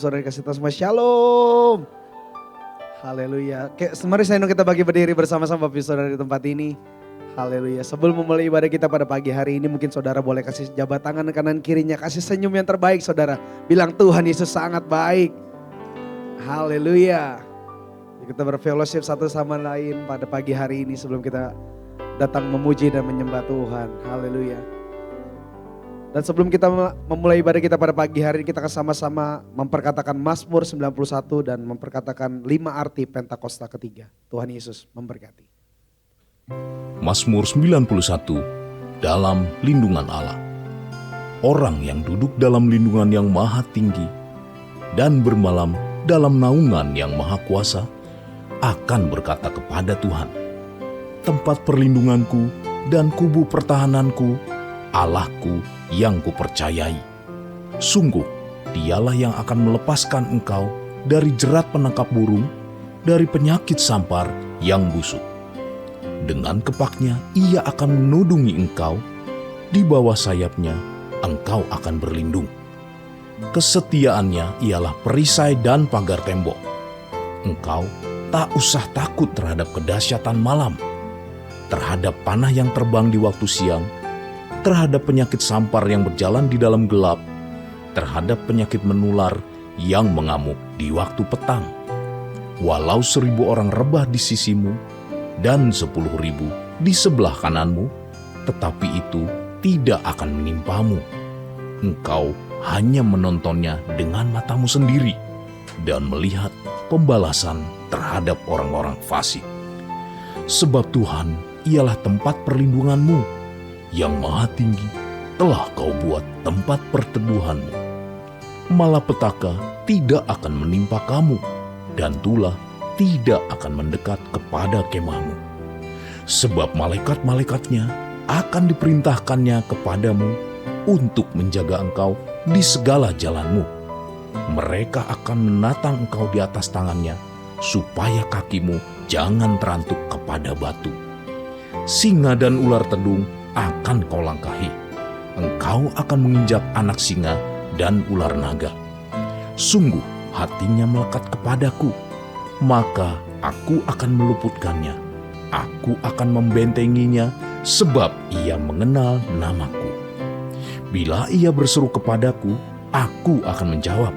Saudara kasih tahu semua shalom. Haleluya. Mari saya kita bagi berdiri bersama-sama Bapak Saudara di tempat ini. Haleluya. Sebelum memulai ibadah kita pada pagi hari ini, mungkin saudara boleh kasih jabat tangan kanan kirinya, kasih senyum yang terbaik saudara. Bilang Tuhan Yesus sangat baik. Haleluya. Kita berfellowship satu sama lain pada pagi hari ini sebelum kita datang memuji dan menyembah Tuhan. Haleluya. Dan sebelum kita memulai ibadah kita pada pagi hari ini, kita akan sama-sama memperkatakan Mazmur 91 dan memperkatakan 5 arti Pentakosta ketiga. Tuhan Yesus memberkati. Mazmur 91 dalam lindungan Allah. Orang yang duduk dalam lindungan yang maha tinggi dan bermalam dalam naungan yang maha kuasa akan berkata kepada Tuhan, tempat perlindunganku dan kubu pertahananku, Allahku yang kupercayai. Sungguh, dialah yang akan melepaskan engkau dari jerat penangkap burung, dari penyakit sampar yang busuk. Dengan kepaknya ia akan menudungi engkau, di bawah sayapnya engkau akan berlindung. Kesetiaannya ialah perisai dan pagar tembok. Engkau tak usah takut terhadap kedahsyatan malam, terhadap panah yang terbang di waktu siang, terhadap penyakit sampar yang berjalan di dalam gelap, terhadap penyakit menular yang mengamuk di waktu petang. Walau 1.000 orang rebah di sisimu dan 10.000 di sebelah kananmu, tetapi itu tidak akan menimpamu. Engkau hanya menontonnya dengan matamu sendiri dan melihat pembalasan terhadap orang-orang fasik. Sebab Tuhan ialah tempat perlindunganmu, yang maha tinggi telah kau buat tempat perteduhanmu. Malapetaka tidak akan menimpa kamu, dan tulah tidak akan mendekat kepada kemahmu. Sebab malaikat-malaikatnya akan diperintahkannya kepadamu untuk menjaga engkau di segala jalanmu. Mereka akan menatang engkau di atas tangannya, supaya kakimu jangan terantuk kepada batu. Singa dan ular tedung akan kau langkahi. Engkau akan menginjak anak singa dan ular naga. Sungguh hatinya melekat kepadaku, maka aku akan meluputkannya. Aku akan membentenginya sebab ia mengenal namaku. Bila ia berseru kepadaku, aku akan menjawab.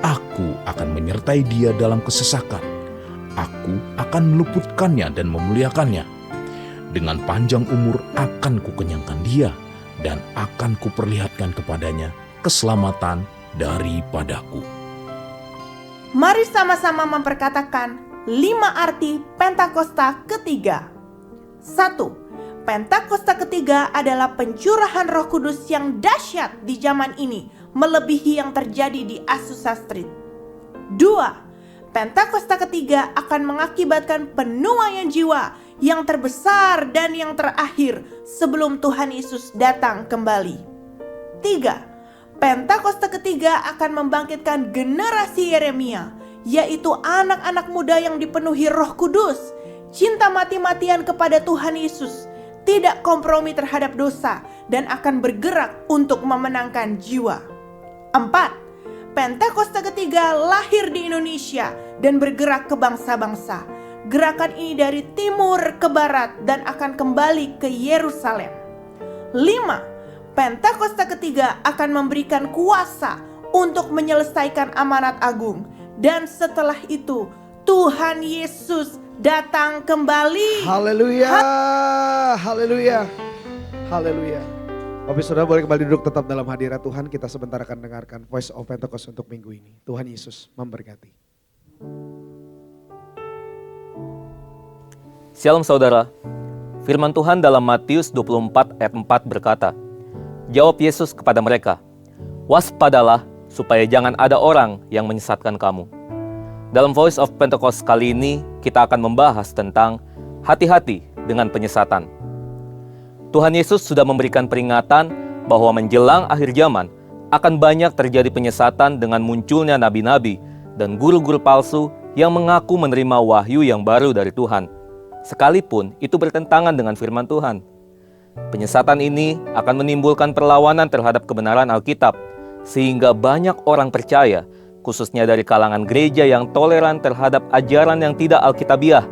Aku akan menyertai dia dalam kesesakan. Aku akan meluputkannya dan memuliakannya. Dengan panjang umur akan kukenyangkan dia, dan akan kuperlihatkan kepadanya keselamatan daripadaku. Mari sama-sama memperkatakan 5 arti Pentakosta ketiga. 1. Pentakosta ketiga adalah pencurahan Roh Kudus yang dahsyat di zaman ini, melebihi yang terjadi di Azusa Street. 2. Pentakosta ketiga akan mengakibatkan penuaian jiwa yang terbesar dan yang terakhir sebelum Tuhan Yesus datang kembali. 3. Pentakosta ketiga akan membangkitkan generasi Yeremia, yaitu anak-anak muda yang dipenuhi Roh Kudus, cinta mati-matian kepada Tuhan Yesus, tidak kompromi terhadap dosa, dan akan bergerak untuk memenangkan jiwa. 4. Pentakosta ketiga lahir di Indonesia dan bergerak ke bangsa-bangsa. Gerakan ini dari timur ke barat dan akan kembali ke Yerusalem. 5. Pentakosta ketiga akan memberikan kuasa untuk menyelesaikan amanat agung. Dan setelah itu Tuhan Yesus datang kembali. Haleluya. Haleluya. Haleluya. Bapak Saudara boleh kembali duduk tetap dalam hadirat Tuhan. Kita sebentar akan dengarkan Voice of Pentecost untuk minggu ini. Tuhan Yesus memberkati. Shalom saudara, firman Tuhan dalam Matius 24 ayat 4 berkata, jawab Yesus kepada mereka, waspadalah supaya jangan ada orang yang menyesatkan kamu. Dalam Voice of Pentecost kali ini kita akan membahas tentang hati-hati dengan penyesatan. Tuhan Yesus sudah memberikan peringatan bahwa menjelang akhir zaman akan banyak terjadi penyesatan dengan munculnya nabi-nabi dan guru-guru palsu yang mengaku menerima wahyu yang baru dari Tuhan, sekalipun itu bertentangan dengan firman Tuhan. Penyesatan ini akan menimbulkan perlawanan terhadap kebenaran Alkitab, sehingga banyak orang percaya khususnya dari kalangan gereja yang toleran terhadap ajaran yang tidak alkitabiah,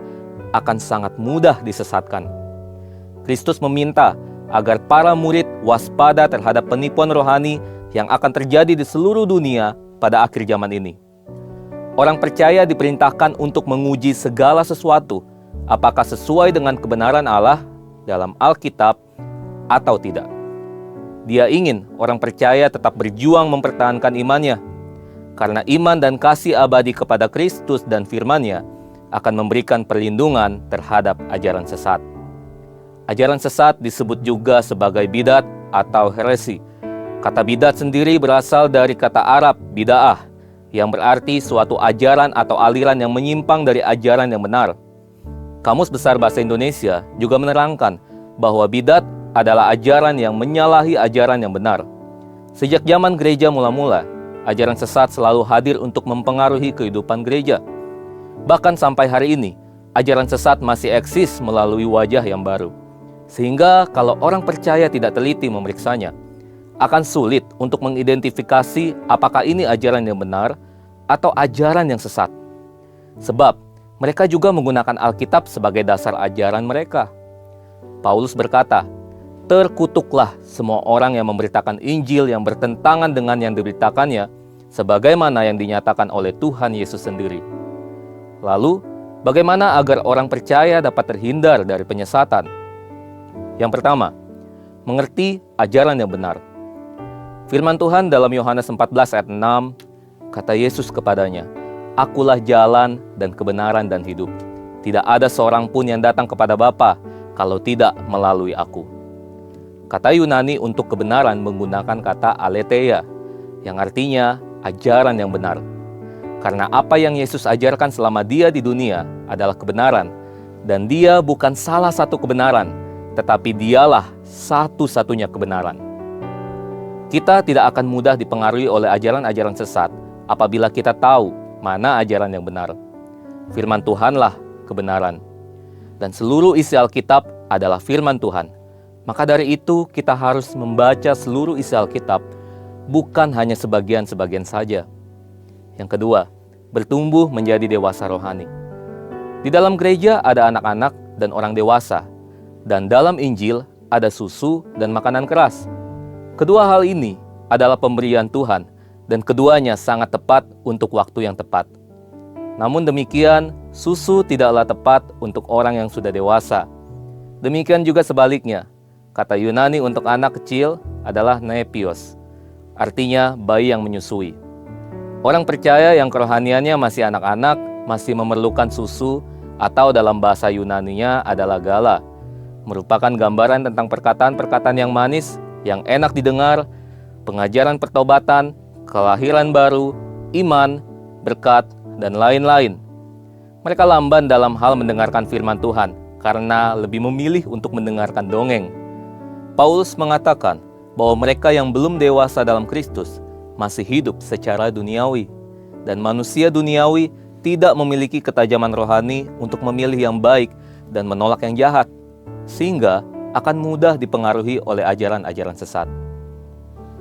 akan sangat mudah disesatkan. Kristus meminta agar para murid waspada terhadap penipuan rohani yang akan terjadi di seluruh dunia pada akhir zaman ini. Orang percaya diperintahkan untuk menguji segala sesuatu, apakah sesuai dengan kebenaran Allah dalam Alkitab atau tidak. Dia ingin orang percaya tetap berjuang mempertahankan imannya, karena iman dan kasih abadi kepada Kristus dan firman-Nya akan memberikan perlindungan terhadap ajaran sesat. Ajaran sesat disebut juga sebagai bidat atau heresi. Kata bidat sendiri berasal dari kata Arab bid'ah, yang berarti suatu ajaran atau aliran yang menyimpang dari ajaran yang benar. Kamus Besar Bahasa Indonesia juga menerangkan bahwa bidat adalah ajaran yang menyalahi ajaran yang benar. Sejak zaman gereja mula-mula, ajaran sesat selalu hadir untuk mempengaruhi kehidupan gereja. Bahkan sampai hari ini, ajaran sesat masih eksis melalui wajah yang baru. Sehingga kalau orang percaya tidak teliti memeriksanya, akan sulit untuk mengidentifikasi apakah ini ajaran yang benar atau ajaran yang sesat. Sebab mereka juga menggunakan Alkitab sebagai dasar ajaran mereka. Paulus berkata, "Terkutuklah semua orang yang memberitakan Injil yang bertentangan dengan yang diberitakannya, sebagaimana yang dinyatakan oleh Tuhan Yesus sendiri." Lalu, bagaimana agar orang percaya dapat terhindar dari penyesatan? Yang pertama, mengerti ajaran yang benar. Firman Tuhan dalam Yohanes 14 ayat 6, kata Yesus kepadanya, "Akulah jalan dan kebenaran dan hidup. Tidak ada seorang pun yang datang kepada Bapa kalau tidak melalui aku." Kata Yunani untuk kebenaran menggunakan kata aletheia, yang artinya ajaran yang benar. Karena apa yang Yesus ajarkan selama dia di dunia adalah kebenaran, dan dia bukan salah satu kebenaran, tetapi dialah satu-satunya kebenaran. Kita tidak akan mudah dipengaruhi oleh ajaran-ajaran sesat apabila kita tahu mana ajaran yang benar. Firman Tuhanlah kebenaran, dan seluruh isi Alkitab adalah firman Tuhan. Maka dari itu kita harus membaca seluruh isi Alkitab, bukan hanya sebagian-sebagian saja. Yang kedua, bertumbuh menjadi dewasa rohani. Di dalam gereja ada anak-anak dan orang dewasa, dan dalam Injil ada susu dan makanan keras. Kedua hal ini adalah pemberian Tuhan, dan keduanya sangat tepat untuk waktu yang tepat. Namun demikian, susu tidaklah tepat untuk orang yang sudah dewasa. Demikian juga sebaliknya. Kata Yunani untuk anak kecil adalah nepios, artinya bayi yang menyusui. Orang percaya yang kerohaniannya masih anak-anak, masih memerlukan susu, atau dalam bahasa Yunaninya adalah gala, merupakan gambaran tentang perkataan-perkataan yang manis, yang enak didengar, pengajaran pertobatan, kelahiran baru, iman, berkat, dan lain-lain. Mereka lamban dalam hal mendengarkan firman Tuhan, karena lebih memilih untuk mendengarkan dongeng. Paulus mengatakan bahwa mereka yang belum dewasa dalam Kristus masih hidup secara duniawi, dan manusia duniawi tidak memiliki ketajaman rohani untuk memilih yang baik dan menolak yang jahat, sehingga akan mudah dipengaruhi oleh ajaran-ajaran sesat.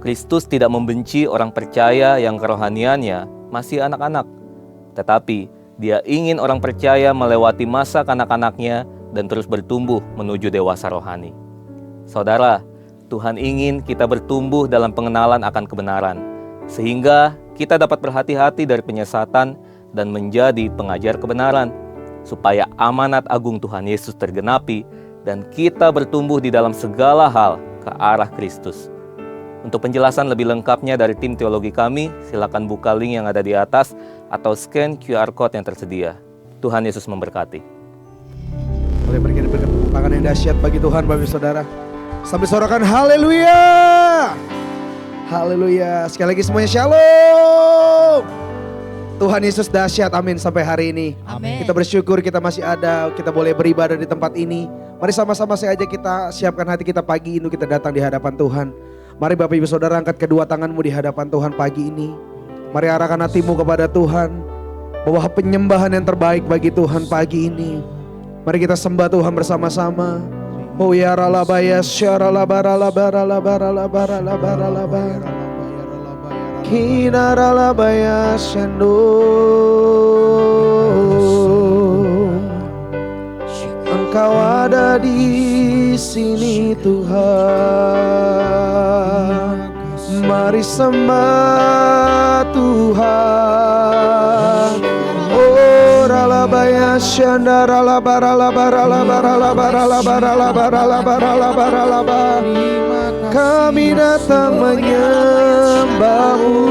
Kristus tidak membenci orang percaya yang kerohaniannya masih anak-anak, tetapi Dia ingin orang percaya melewati masa kanak-kanaknya dan terus bertumbuh menuju dewasa rohani. Saudara, Tuhan ingin kita bertumbuh dalam pengenalan akan kebenaran, sehingga kita dapat berhati-hati dari penyesatan dan menjadi pengajar kebenaran, supaya amanat agung Tuhan Yesus tergenapi dan kita bertumbuh di dalam segala hal ke arah Kristus. Untuk penjelasan lebih lengkapnya dari tim teologi kami, silakan buka link yang ada di atas atau scan QR Code yang tersedia. Tuhan Yesus memberkati. Boleh berikan tepuk tangan yang dahsyat bagi Tuhan, Bapak Saudara. Sambil sorakan haleluya. Haleluya. Sekali lagi semuanya shalom. Tuhan Yesus dahsyat, amin, sampai hari ini. Amin. Kita bersyukur kita masih ada, kita boleh beribadah di tempat ini. Mari sama-sama saja kita siapkan hati kita pagi ini, kita datang di hadapan Tuhan. Mari Bapak Ibu Saudara angkat kedua tanganmu di hadapan Tuhan pagi ini. Mari arahkan hatimu kepada Tuhan, bawa penyembahan yang terbaik bagi Tuhan pagi ini. Mari kita sembah Tuhan bersama-sama. Oh ya ralabaya syaralabaralabaralabaralabaralabaralabar. Kinaralabaya Shando. Engkau ada di sini Tuhan. Mari sembah Tuhan. Oh ralabaya Shanda ralabaralabaralabaralabaralabaralabaralabaralabaralabaralabar. Kami datang menyembah-Mu.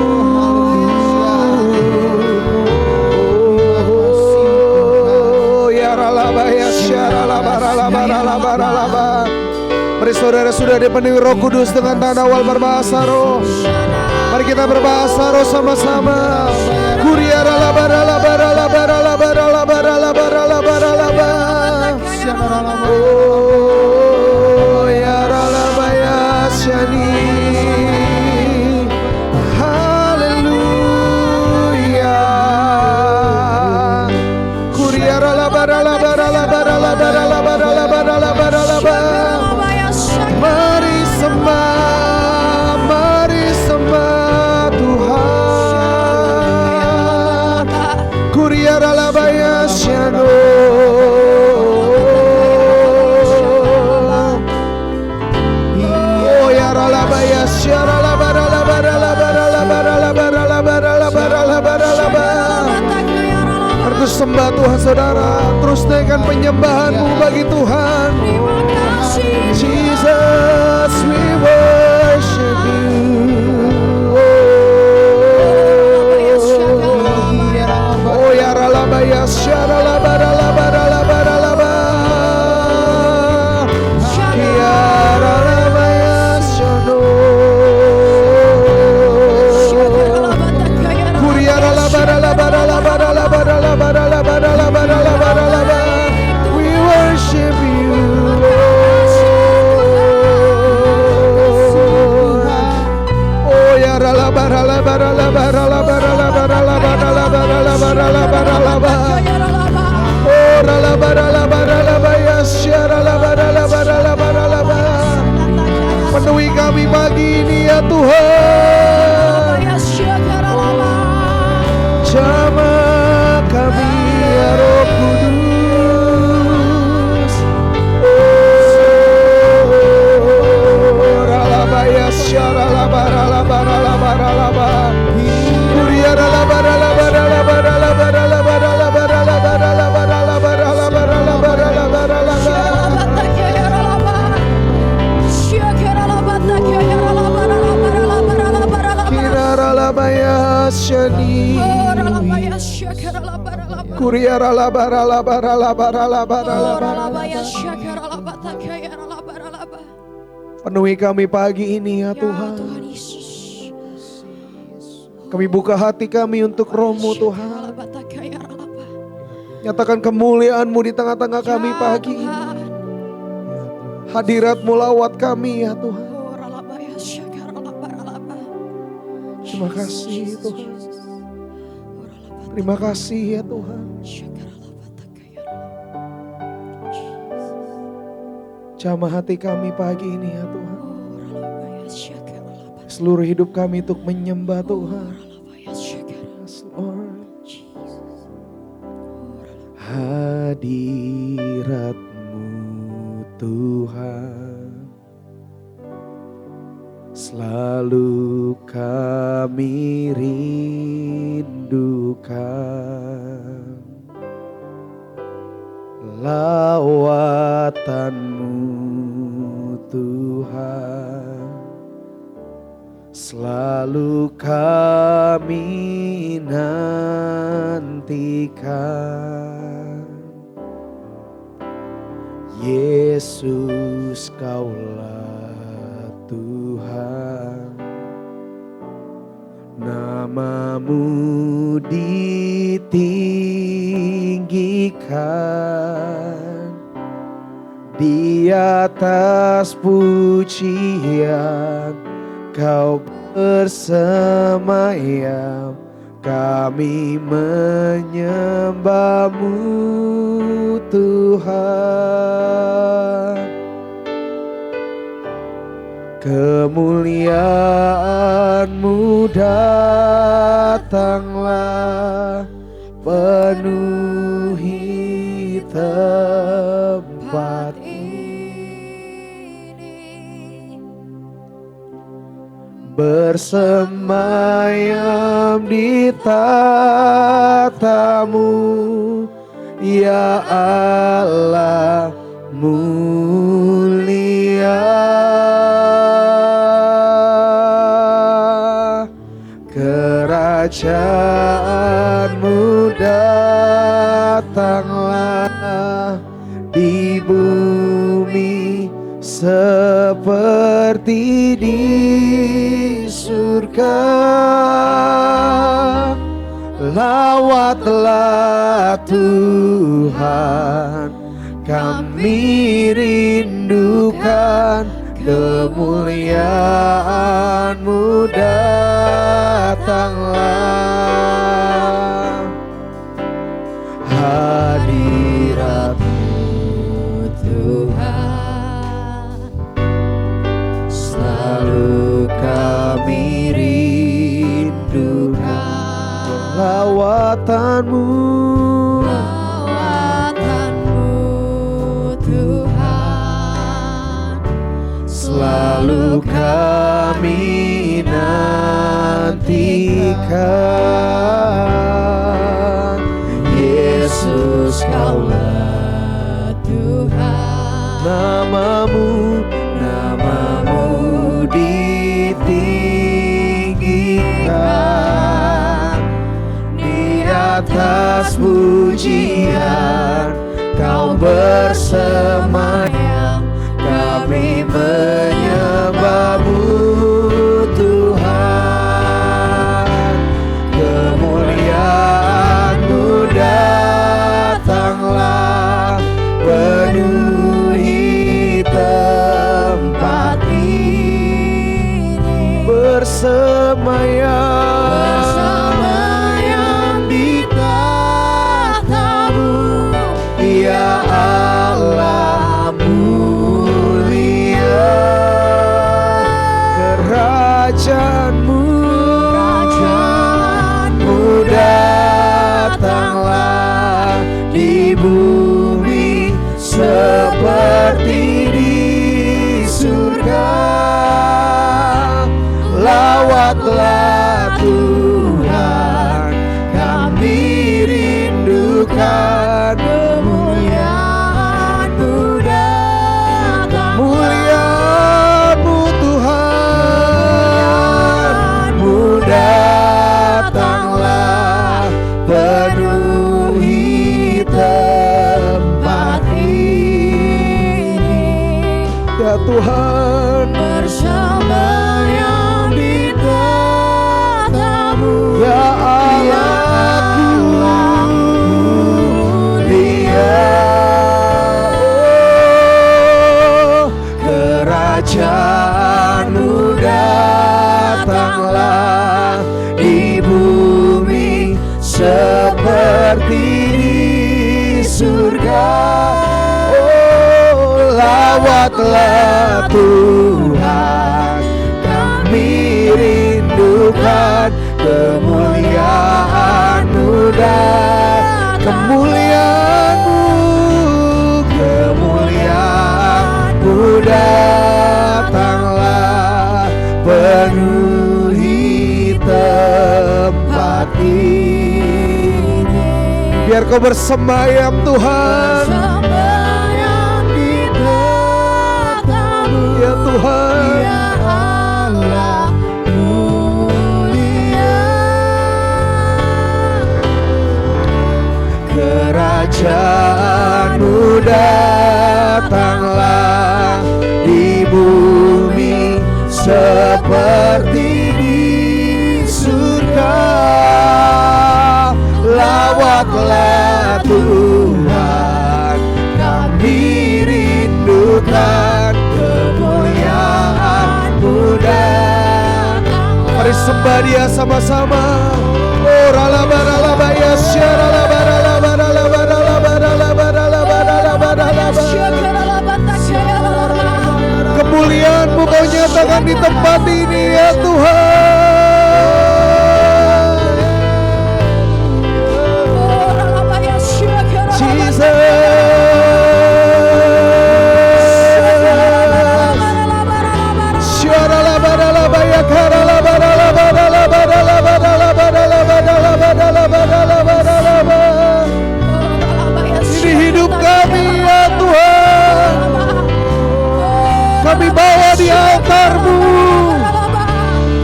Oh ya ralabaya syaralabaralabaralabaralabar. Mari saudara sudah dipenuhi Roh Kudus dengan tanda awal berbahasa roh. Mari kita berbahasa roh sama-sama. Kuria ralabaralabaralabaralabaralabaralabaralabaralabar. Oh ya ralabaya syani. Haleluya. Kuria ralabaralabaralabaralabaralabaralabaralabar. Mari sembah Tuhan. Kuria ralabaya syano. Oh ya ralabaya syaralabaralabaralabaralabaralabaralabaralabaralabar. Terus sembah Tuhan saudara. Terus naikkan penyembahan-Mu bagi Tuhan. Jesus, we worship You. Oh ya ralabaya syaralabaralabaralabaralabar. Ya ralabaya syano. Kuria ralabaralabaralabaralabaralabaralabaralabar. We worship You. Oh ya ralabaralabaralabaralabaralabaralabaralabaralabar. Oh ralabaralabaralabaya syaralabaralabaralabaralabar. Penuhi kami pagi ini ya Tuhan. Jamah kami ya Roh Kudus. Oh ralabaya syaralabaralabaralabaralabar. Kuria ralabaralabaralabaralabaralabaralabaralabaralabaralabar. Kira ralabaya syani. Kuria ralabaralabaralabaralabaralabar. Penuhi kami pagi ini ya Tuhan. Kami buka hati kami untuk Roh-Mu Tuhan. Nyatakan kemuliaan-Mu di tengah-tengah kami pagi ini. Hadirat-Mu lawat kami ya Tuhan. Terima kasih Tuhan. Terima kasih ya Tuhan. Jamah hati kami pagi ini ya Tuhan. Seluruh hidup kami untuk menyembah Tuhan. Yes, Lord. Hadirat-Mu Tuhan selalu kami rindukan. Lawatan-Mu Tuhan selalu kami nantikan. Yesus Kaulah Tuhan, nama-Mu ditinggikan di atas pujian. Kau bersemayam, kami menyembah-Mu Tuhan. kemuliaan-Mu datanglah, penuhi tempat ini, bersemayam di tata-Mu, ya Allah mulia. Kerajaan-Mu datanglah di bumi seperti di surga. Lawatlah Tuhan, kami rindukan kemuliaan-Mu datanglah. Hadirat-Mu Tuhan, selalu kami rindukan. Lawatan-Mu Tuhan, selalu kami nantikan. Yesus, Kaulah Tuhan, namamu ditinggikan. Di atas pujian Kau bersemayam, kami menyembah-Mu Tuhan. Kemuliaan-Mu datanglah, penuhi tempat ini, bersemayam di tata-Mu, ya Allah mulia. Kerajaan-Mu datanglah di bumi seperti di surga. Lawatlah Tuhan, kami rindukan kemuliaan-Mu datang. Kemuliaan-Mu Tuhan, datanglah, penuhi tempat ini. Ya Tuhan, bersemayam di tata-Mu, ya Allah mulia. Oh, kerajaan-Mu datanglah di bumi seperti di surga. Oh, lawatlah Tuhan, kami rindukan kemuliaan-Mu dan kemuliaan-Mu, kemuliaan-Mu datanglah, penuhi tempat ini. Biar Kau bersemayam Tuhan, bersemayam di tata-Mu, ya Tuhan, ya Allah mulia. Kerajaan-Mu datanglah di bumi seperti di surga. Lawatlah Tuhan, kami rindukan kemuliaan-Mu datang. Mari sembah Dia sama-sama. Oh, ralabaralaba kemuliaan-Mu Kau nyatakan di tempat ini ya Tuhan. Ini hidup kami ya Tuhan, kami bawa di altar-Mu.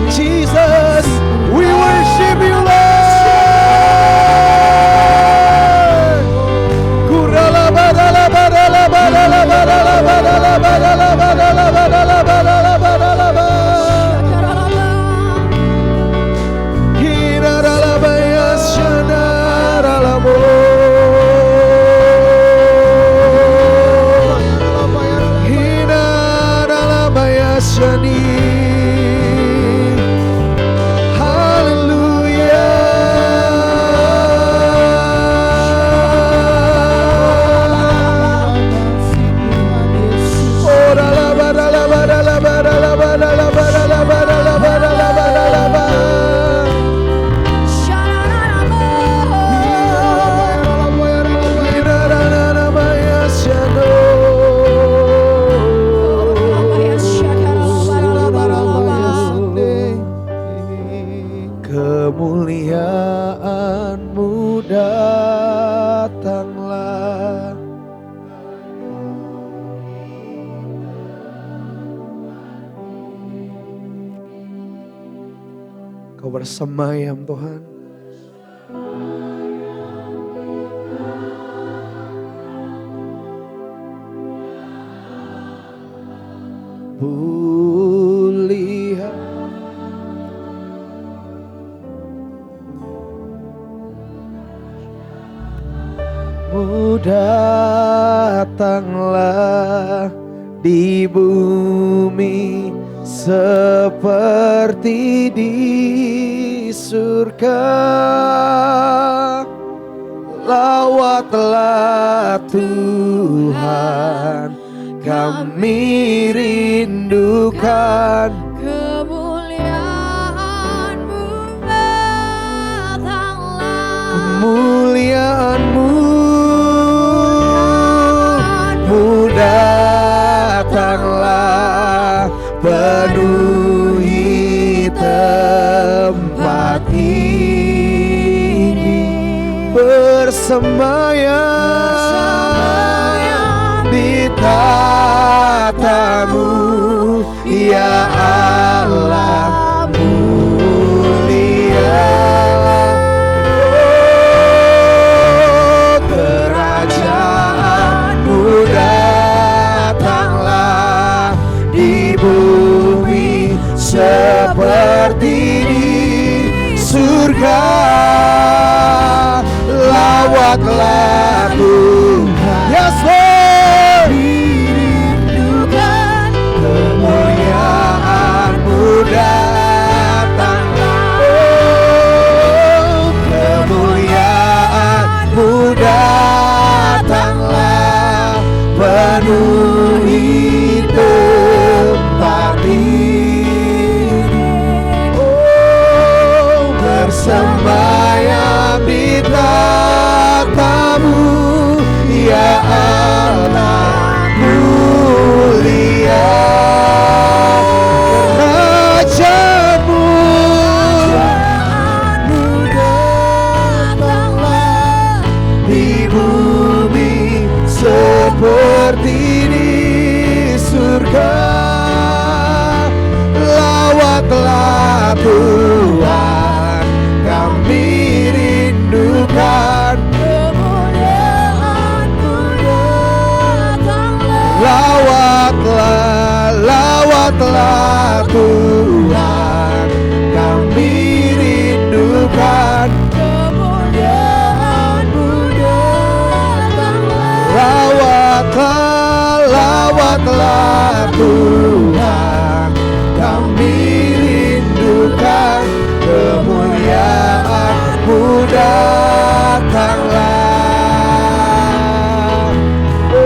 Jesus, we worship You Lord. Kurala badala badala badala badala badala badala badala badala badala badala badala. Hirarala bayasyana ralamo. Hirarala bayasyani. Kemuliaan-Mu datanglah. Kau bersemayam Tuhan. Bulihan Mu datanglah di bumi seperti di surga. Lawatlah Tuhan, kami rindukan kemuliaan-Mu datanglah. Kemuliaan-Mu datanglah, penuhi tempat ini. Bersemayam di tata-Mu ya Allah mulia. Kerajaan-Mu datanglah di bumi seperti di surga. Lawatlah Tuhan, yes Lord, dirindukan kemuliaan-Mu datanglah. Oh, kemuliaan-Mu datanglah, penuhi tempat ini. Oh, bersemayam di tata-Mu ya Allah mulia. Kerajaan-Mu datanglah di bumi seperti di surga. Lawatlah Tuhan, kami rindukan kemuliaan-Mu datanglah. Lawatlah Tuhan, kami rindukan kemuliaan-Mu datanglah. Lawatlah Tuhan, kami rindukan kemuliaan-Mu datanglah. Oh,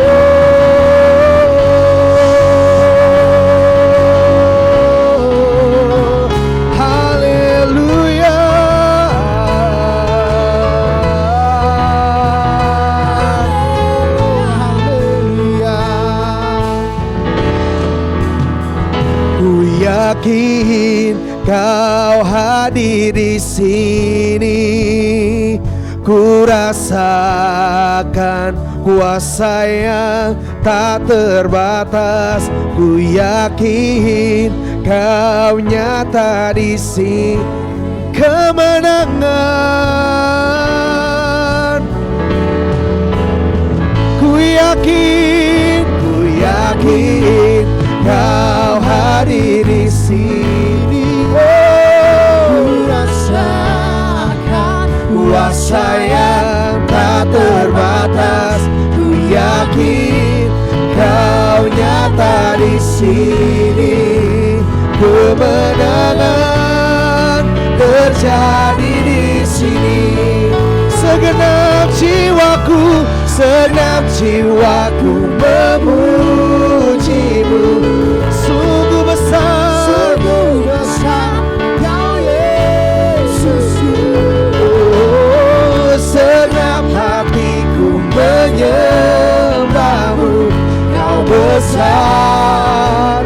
yakin Kau hadir di sini. Ku rasakan kuasa yang tak terbatas. Ku yakin Kau nyata di sini. Kemenangan ku yakin Kau hadir di sini. Ku rasakan kuasa yang tak terbatas. Ku yakin Kau nyata di sini. Kemenangan terjadi di sini. Segenap jiwaku memuji-Mu. Sungguh besar Kau Yesusku. Segenap hatiku menyembah-Mu. Kau besar.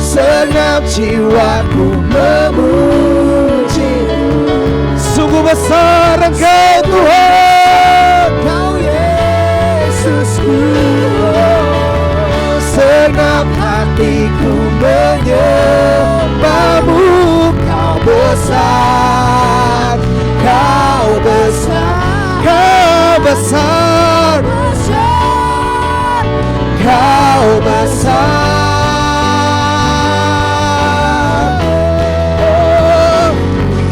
Segenap jiwaku memuji-Mu. Sungguh besar Engkau Tuhan, Kau Yesusku. Segenap hatiku menyembah-Mu. Kau besar, Kau besar, Kau besar, Kau besar.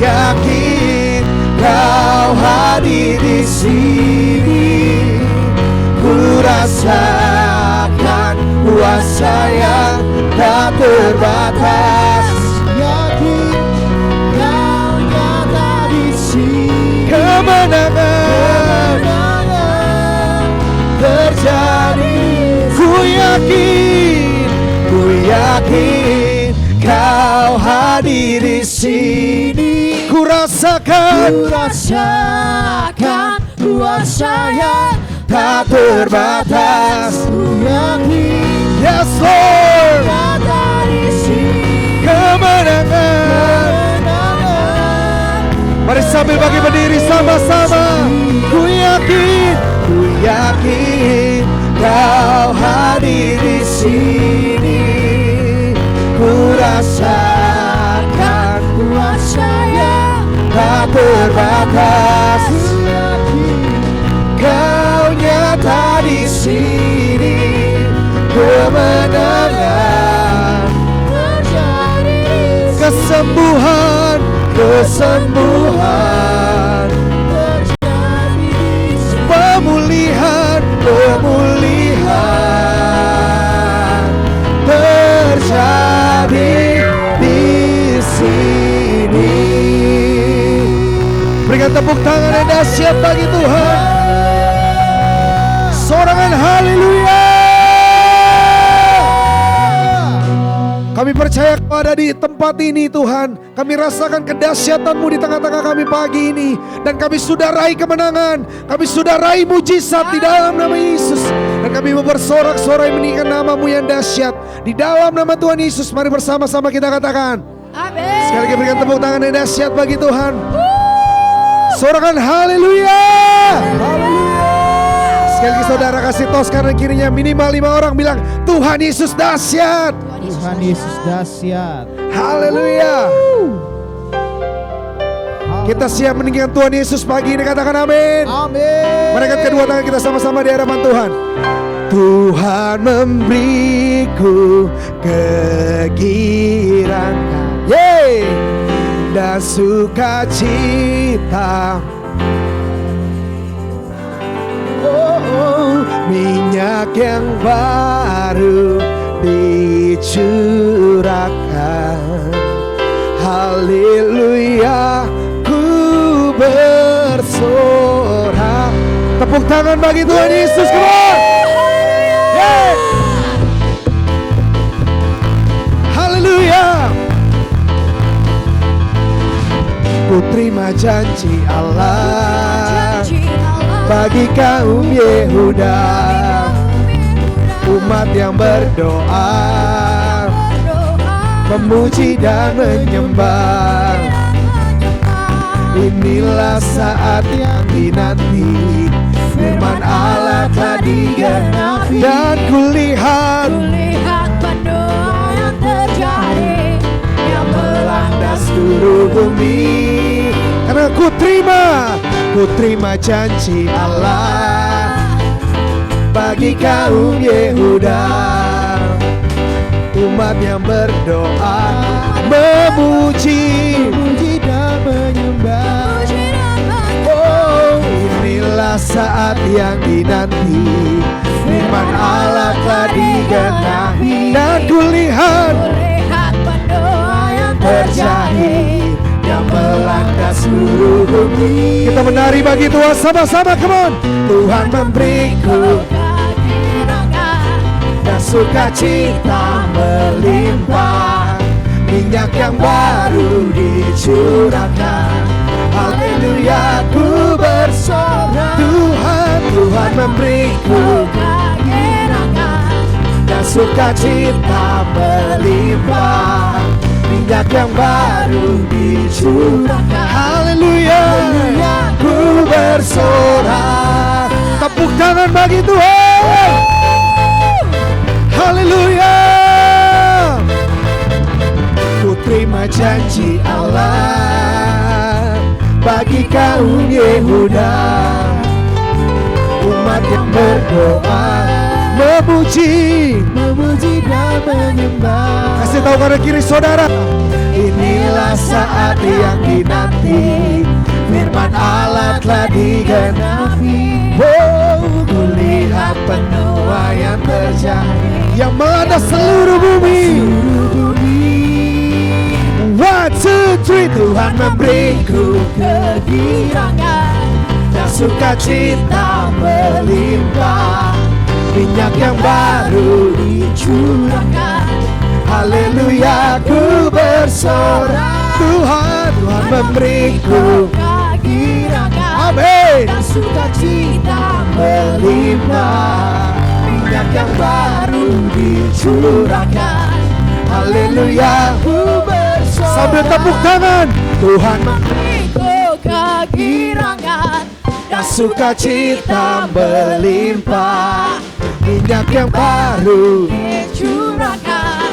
Yakin Kau hadir di sini. Ku rasakan kuasa yang tak terbatas. Yakin Kau nyata di sini. Kemenangan terjadi. Ku yakin Kau hadir di sini. Ku rasakan kuasa yang tak terbatas. Ku yakin yes Lord di sini. Kemenangan. Mari sambil bagi berdiri sama-sama. Ku yakin Kau hadir di sini. Ku rasakan kuasa yang tak terbatas. Kau nyata di sini. Kemenangan terjadi. Kesembuhan pemulihan terjadi di sini. Berikan tepuk tangan yang dahsyat bagi Tuhan. Sorangan haleluya. Kami percaya Kau ada di tempat ini Tuhan. Kami rasakan kedahsyatan-Mu di tengah-tengah kami pagi ini. Dan kami sudah raih kemenangan. Kami sudah raih mujizat di dalam nama Yesus. Dan kami mau bersorak-sorai meninggikan nama-Mu yang dahsyat. Di dalam nama Tuhan Yesus, mari bersama-sama kita katakan amin. Sekali lagi berikan tepuk tangan yang dahsyat bagi Tuhan. Sorakan haleluya. Sekali lagi saudara kasih tos kanan kirinya, minimal 5 orang bilang Tuhan Yesus dahsyat. Tuhan Yesus dahsyat. Haleluya. Kita siap meninggikan Tuhan Yesus pagi ini, katakan amin. Amin. Mari angkat kedua tangan kita sama-sama di hadapan Tuhan. Tuhan memberiku kegirangan, dan sukacita. Minyak yang baru dicurahkan. Haleluya, ku bersorak. Tepuk tangan bagi Tuhan Yesus, come on. Haleluya. Ku terima janji Allah bagi kaum Yehuda. umat yang berdoa, memuji dan menyembah. Inilah saat yang dinanti, firman Allah telah digenapi. Dan kulihat penuh yang terjadi, yang melanda seluruh bumi. Karena ku terima janji Allah bagi kaum Yehuda, umat yang berdoa, memuji dan menyembah. Oh, inilah saat yang dinanti, firman Allah telah digenapi. Dan kulihat penuh yang terjadi, yang melanda seluruh bumi. Kita menari bagi Tuhan sama-sama, come on. Tuhan memberiku dan sukacita melimpah, minyak yang baru dicurahkan. Haleluya, ku bersorak. Tuhan memberiku dan sukacita melimpah, minyak yang baru dicurahkan. Haleluya, ku bersorak. Tepuk tangan bagi Tuhan. Haleluya. Ku terima janji Allah bagi kaum Yehuda, umat yang berdoa, memuji dan menyembah. Kasih tahu kanan kiri saudara, inilah saat yang dinanti, firman Allah telah digenapi. Oh, kulihat penuaian terjadi, yang melanda seluruh bumi. 1, 2, 3. Tuhan memberiku kegirangan dan sukacita melimpah, minyak yang baru dicurahkan. Haleluya, ku bersorak. Tuhan memberiku kegirangan, amin, dan sukacita melimpah, minyak yang baru dicurahkan. Haleluya, ku bersorak. Sambil tepuk tangan. Tuhan memberiku kegirangan dan sukacita melimpah, minyak yang baru dicurahkan.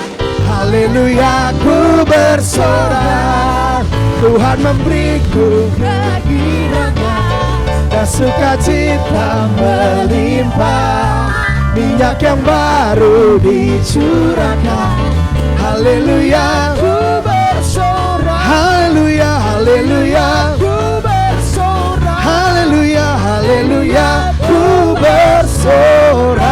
Haleluya, ku bersorak. Tuhan memberiku kegirangan dan sukacita melimpah, minyak yang baru dicurahkan. Haleluya, ku bersorak. Haleluya, haleluya, ku bersorak. Haleluya, haleluya, ku bersorak.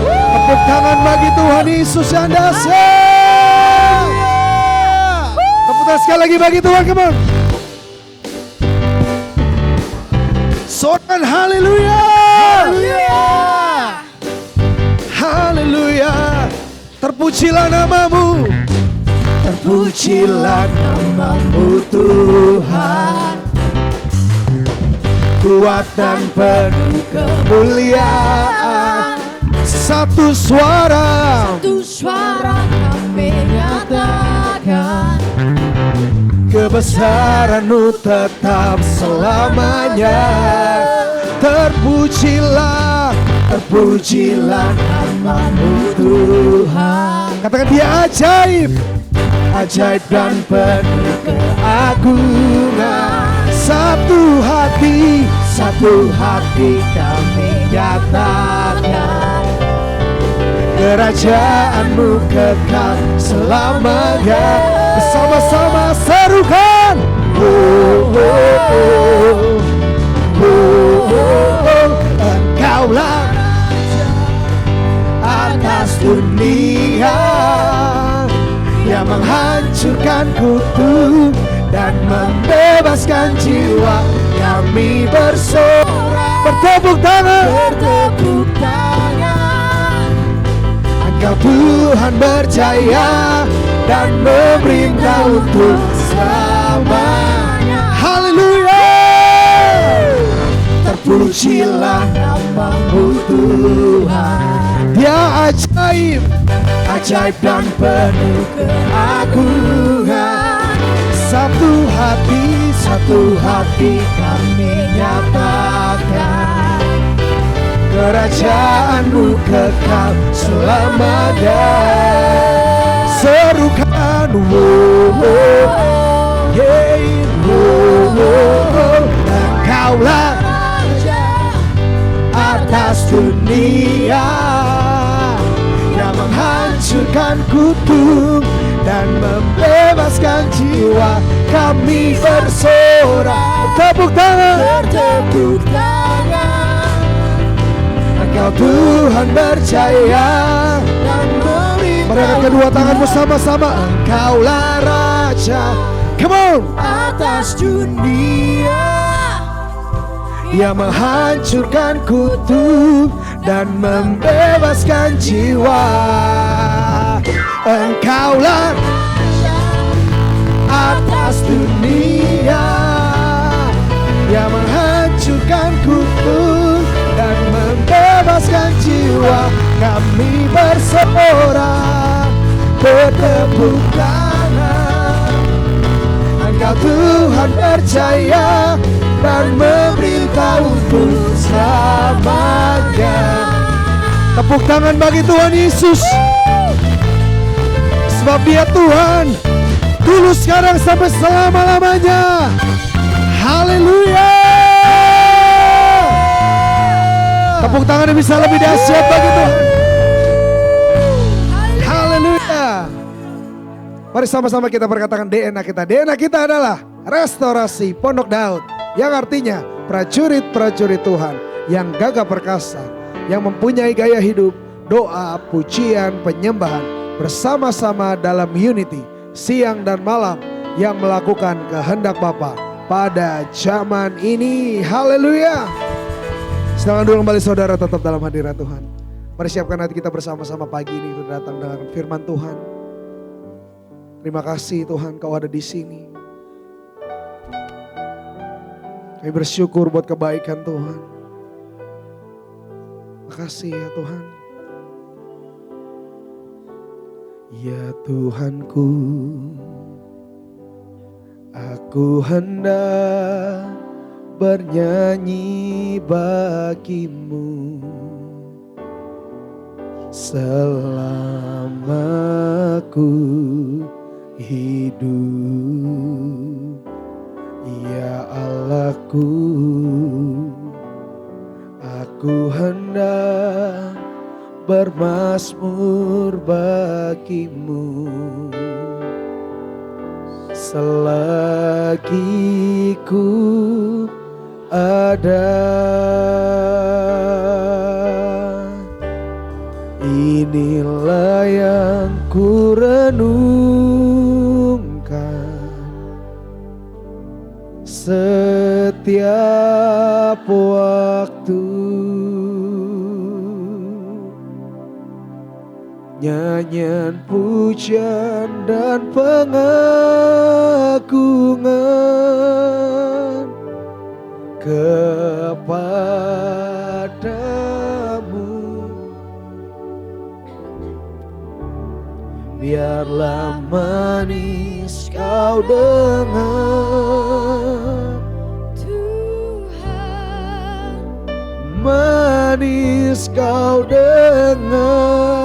Tepuk tangan bagi Tuhan Yesus yang dahsyat. Tepuk tangan sekali lagi bagi Tuhan, come on. Soran haleluya. Haleluya. Terpujilah namamu, terpujilah namamu Tuhan. Kuat dan penuh kemuliaan, satu suara kami nyatakan, kebesaran-Mu tetap selamanya. Terpujilah namamu Tuhan. Katakan dia ajaib, ajaib dan penuh keagungan. Satu hati kami nyatakan, kerajaan-Mu kekal selamanya. Bersama-sama serukan, oh, oh, oh. Engkaulah atas dunia yang menghancurkan kutu dan membebaskan jiwa. Kami bersorak, bertepuk tangan, Engkau Tuhan berjaya dan memerintah untuk selamanya. Haleluya. Terpujilah namamu Tuhan. Tuhan. Dia ajaib, Ajaib dan penuh keagungan. satu hati Kami nyatakan kerajaan-Mu kekal selamanya. Serukan Engkaulah Raja atas dunia yang menghancurkan kutuk dan membebaskan jiwa. Kami bersorak, tepuk tangan, bertepuk tangan. Engkau Tuhan berjaya. Dan Mereka kedua tangan bersama-sama. Engkaulah Raja, come on, atas dunia yang menghancurkan kutuk dan membebaskan jiwa. Engkaulah atas dunia yang menghancurkan kutuk dan membebaskan jiwa. Kami bersorak, bertepuk tangan. Engkau Tuhan percaya dan memerintah untuk selamanya. Tepuk tangan bagi Tuhan Yesus, sebab Dia Tuhan dulu, sekarang, sampai selama-lamanya. Haleluya. Tepuk tangan yang bisa lebih dahsyat bagi Tuhan. Haleluya. Mari sama-sama kita berkatakan DNA kita. DNA kita adalah restorasi Pondok Daud, yang artinya prajurit-prajurit Tuhan yang gagah perkasa, yang mempunyai gaya hidup, doa, pujian, penyembahan bersama-sama dalam unity, siang dan malam, yang melakukan kehendak Bapa pada zaman ini. Haleluya. Silakan dulu kembali saudara, tetap dalam hadirat Tuhan. Mari siapkan hati kita bersama-sama pagi ini untuk datang dengan firman Tuhan. Terima kasih Tuhan, Kau ada di sini. Kami bersyukur buat kebaikan Tuhan. Makasih ya Tuhan. Ya Tuhanku, aku hendak bernyanyi bagimu selama ku hidup. Ya Allahku, aku hendak bermazmur bagimu selagi ku ada. Inilah yang ku renungkan setiap waktu. Nyanyian, pujian dan pengagungan kepadamu. Biarlah manis kau dengar, Tuhan. manis kau dengar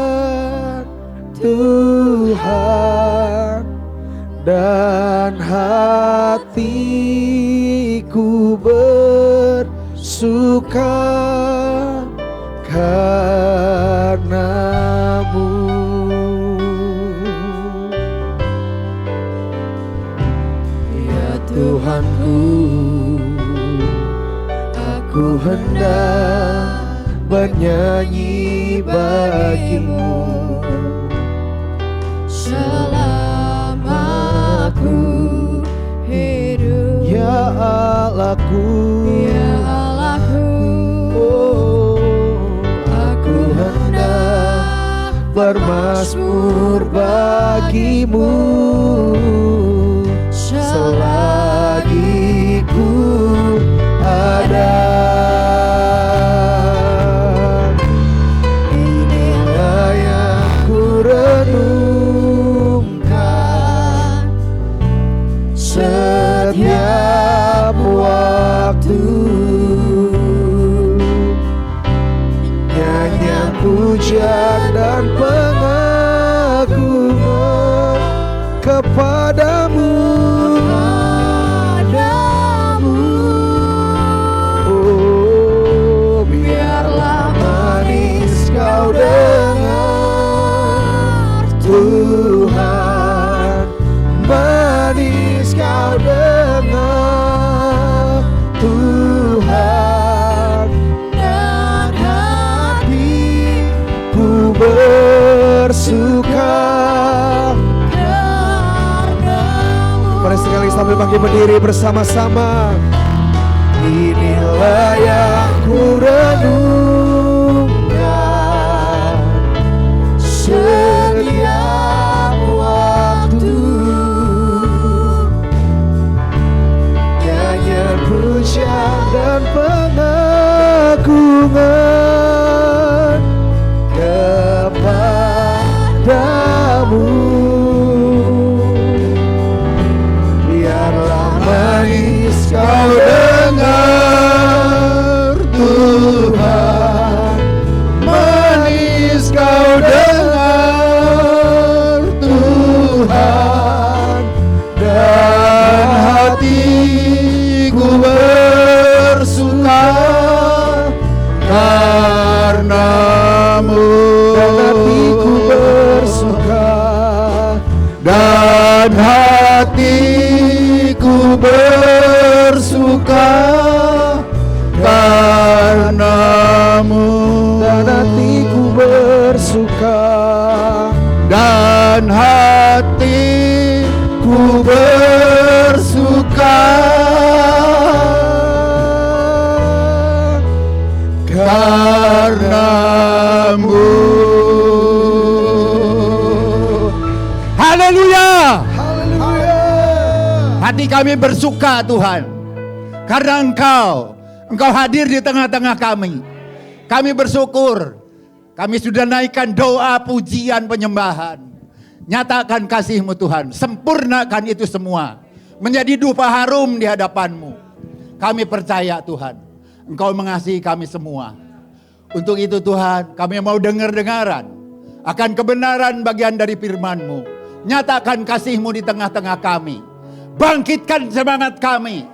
Tuhan, dan hatiku bersuka karenamu. Ya Tuhanku, aku hendak bernyanyi bagimu Selama ku hidup. ya Allahku. Ya Allahku, Oh, aku hendak bermazmur bagimu selagi ku ada. setiap waktu. Nyanyian pujian dan pengagungan kepadamu. Oh, biarlah manis kau dengar, Tuhan, manis kau dengar, Tuhan, dan hatiku bersuka. Mari sekali sambil bangkit berdiri bersama-sama. Inilah yang ku renungkan setiap waktu. Nyanyian pujian dan pengagungan kepadamu. Biarlah manis kau dengar, Tuhan, manis kau dengar, Tuhan, dan hatiku bersuka karenamu. Dan hatiku bersuka, dan hatiku bersuka karenamu. Dan hatiku bersuka, dan hatiku bersuka karenamu. Haleluya. Haleluya. Hati kami bersuka Tuhan, karena Engkau hadir di tengah-tengah kami. Kami bersyukur, kami sudah naikkan doa, pujian, penyembahan. Nyatakan kasih-Mu Tuhan, sempurnakan itu semua menjadi dupa harum di hadapan-Mu. Kami percaya Tuhan, Engkau mengasihi kami semua. Untuk itu Tuhan, kami mau dengar-dengaran akan kebenaran bagian dari firman-Mu. Nyatakan kasih-Mu di tengah-tengah kami. Bangkitkan semangat kami,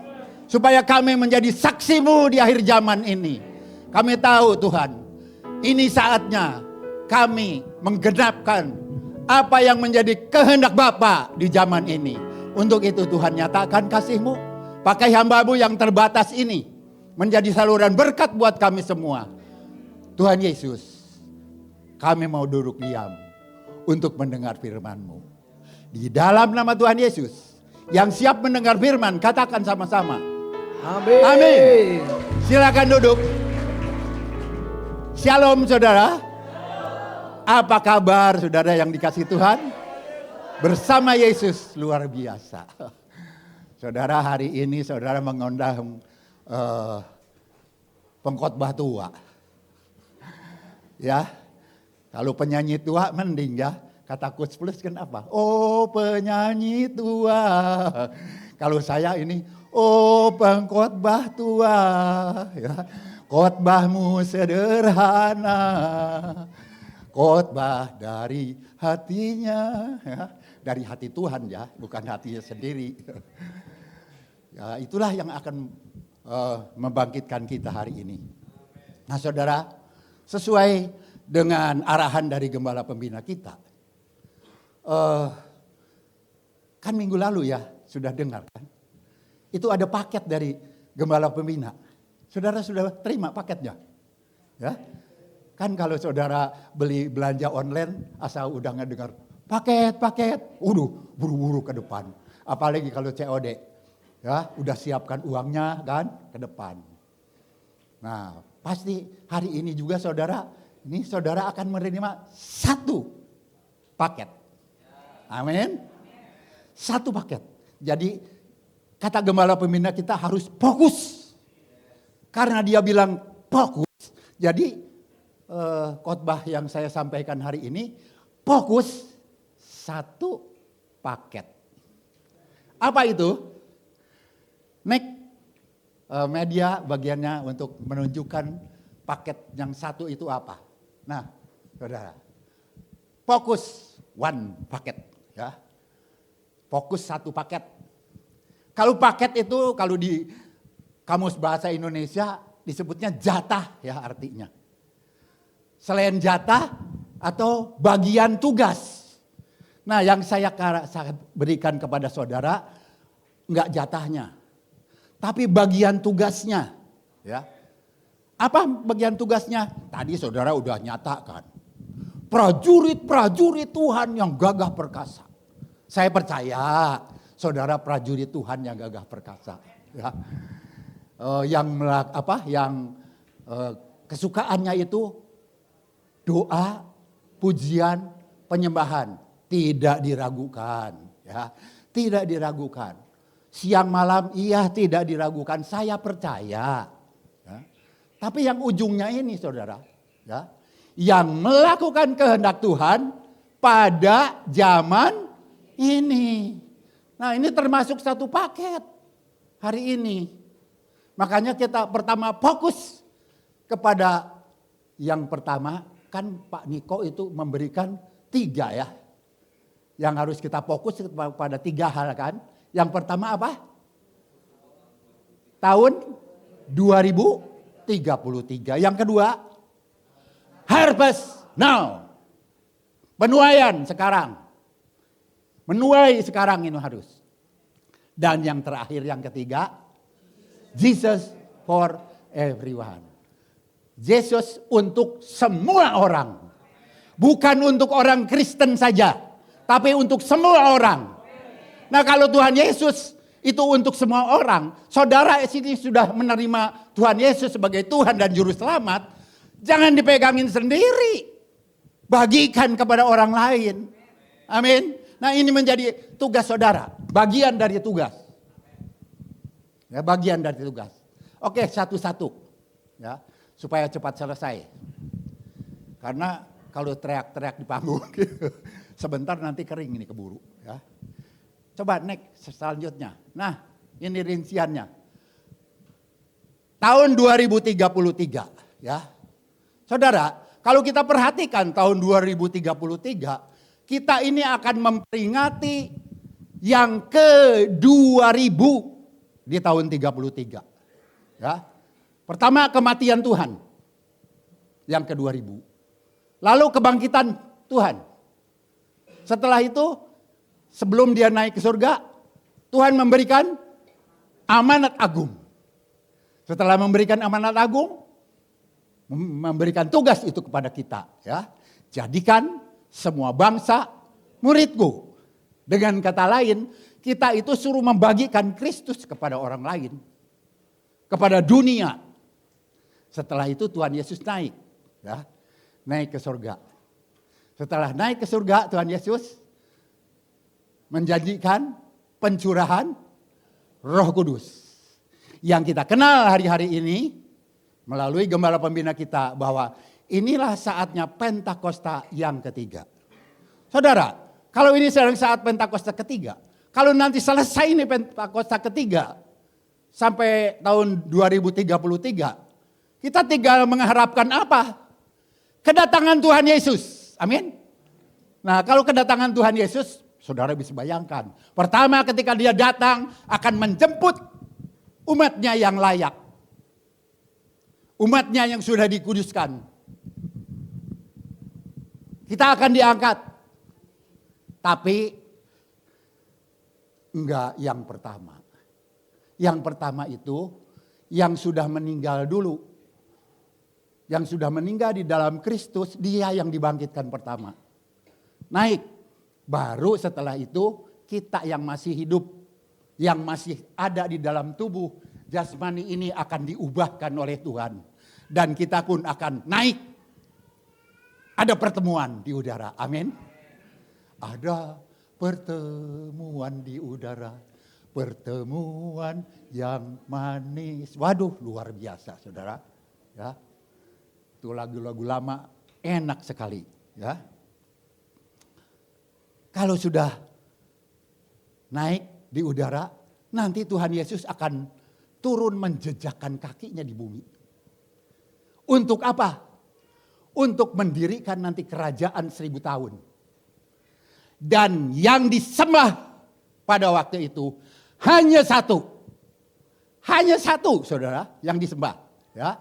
supaya kami menjadi saksi-Mu di akhir zaman ini. Kami tahu Tuhan, ini saatnya kami menggenapkan apa yang menjadi kehendak Bapa di zaman ini. Untuk itu Tuhan, nyatakan kasih-Mu. Pakai hamba-Mu yang terbatas ini menjadi saluran berkat buat kami semua. Tuhan Yesus, kami mau duduk diam untuk mendengar firman-Mu. Di dalam nama Tuhan Yesus, yang siap mendengar firman, katakan sama-sama. Amin. Amin. Silakan duduk. Shalom saudara. Apa kabar saudara yang dikasihi Tuhan? Bersama Yesus luar biasa. Saudara, hari ini saudara mengundang pengkhotbah tua. Ya, kalau penyanyi tua mending ya. Kata Coach Plus kan apa? Oh penyanyi tua. Kalau saya ini, oh pengkhotbah tua. Ya. Khotbahmu sederhana, khotbah dari hatinya, ya. Dari hati Tuhan ya, bukan hatinya sendiri. Ya, itulah yang akan membangkitkan kita hari ini. Nah saudara, sesuai dengan arahan dari Gembala Pembina kita, kan minggu lalu ya sudah dengar kan, itu ada paket dari Gembala Pembina. Saudara sudah terima paketnya? Ya. Kan kalau saudara beli belanja online, asal udah ngedengar paket, buru-buru ke depan. Apalagi kalau COD, ya udah siapkan uangnya kan ke depan. Nah pasti hari ini juga saudara akan menerima satu paket. Amin. Satu paket. Jadi kata Gembala Pembina kita harus fokus. Karena dia bilang fokus, jadi khotbah yang saya sampaikan hari ini fokus satu paket. Apa itu? Next, media bagiannya untuk menunjukkan paket yang satu itu apa. Nah, saudara, fokus one paket, ya. Fokus satu paket. Kalau paket itu kalau di kamus bahasa Indonesia disebutnya jatah, ya artinya. Selain jatah atau bagian tugas. Nah, yang saya berikan kepada saudara enggak jatahnya, tapi bagian tugasnya, ya. Apa bagian tugasnya? Tadi saudara udah nyatakan. Prajurit-prajurit Tuhan yang gagah perkasa. Saya percaya saudara prajurit Tuhan yang gagah perkasa, ya. Yang kesukaannya itu doa, pujian, penyembahan, tidak diragukan, ya. Tidak diragukan. Siang malam iya tidak diragukan, saya percaya. Ya. Tapi yang ujungnya ini saudara, ya, yang melakukan kehendak Tuhan pada zaman ini. Nah, ini termasuk satu paket hari ini. Makanya kita pertama fokus kepada yang pertama, kan Pak Niko itu memberikan 3 ya. Yang harus kita fokus kepada 3 hal kan. Yang pertama apa? Tahun 2033. Yang kedua, harvest now. Penuaian sekarang. Menuai sekarang ini harus. Dan yang terakhir, yang ketiga, Jesus for everyone. Yesus untuk semua orang. Bukan untuk orang Kristen saja, tapi untuk semua orang. Nah, kalau Tuhan Yesus itu untuk semua orang, saudara sini sudah menerima Tuhan Yesus sebagai Tuhan dan Juru Selamat, jangan dipegangin sendiri. Bagikan kepada orang lain. Amin. Nah, ini menjadi tugas saudara, bagian dari tugas. Ya, bagian dari tugas. Oke, satu-satu. Ya, supaya cepat selesai. Karena kalau teriak-teriak di panggung, sebentar nanti kering ini keburu. Ya. Coba next selanjutnya. Nah, ini rinciannya. Tahun 2033. Ya. Saudara, kalau kita perhatikan tahun 2033, kita ini akan memperingati yang ke-2000 di tahun 33. Ya. Pertama kematian Tuhan. Yang ke-2000. Lalu kebangkitan Tuhan. Setelah itu, sebelum dia naik ke surga, Tuhan memberikan amanat agung. Setelah memberikan amanat agung, memberikan tugas itu kepada kita. Ya. Jadikan semua bangsa muridku. Dengan kata lain, kita itu suruh membagikan Kristus kepada orang lain. Kepada dunia. Setelah itu Tuhan Yesus naik. Ya, naik ke surga. Setelah naik ke surga, Tuhan Yesus menjanjikan pencurahan Roh Kudus. Yang kita kenal hari-hari ini melalui gembala pembina kita bahwa inilah saatnya Pentakosta yang ketiga. Saudara, kalau ini sedang saat Pentakosta ketiga, kalau nanti selesai ini Pentakosta ketiga sampai tahun 2033, kita tinggal mengharapkan apa? Kedatangan Tuhan Yesus. Amin. Nah, kalau kedatangan Tuhan Yesus, saudara bisa bayangkan. Pertama ketika dia datang akan menjemput umatnya yang layak. Umatnya yang sudah dikuduskan. Kita akan diangkat. Tapi enggak yang pertama. Yang pertama itu yang sudah meninggal dulu. Yang sudah meninggal di dalam Kristus, dia yang dibangkitkan pertama. Naik. Baru setelah itu kita yang masih hidup, yang masih ada di dalam tubuh jasmani ini akan diubahkan oleh Tuhan. Dan kita pun akan naik. Ada pertemuan di udara. Amin. Ada pertemuan di udara. Pertemuan yang manis. Waduh, luar biasa saudara. Ya. Itu lagu-lagu lama enak sekali. Ya. Kalau sudah naik di udara, nanti Tuhan Yesus akan turun menjejakkan kakinya di bumi. Untuk apa? Untuk mendirikan nanti kerajaan 1000 tahun. Dan yang disembah pada waktu itu hanya satu. Hanya satu, saudara, yang disembah. Ya.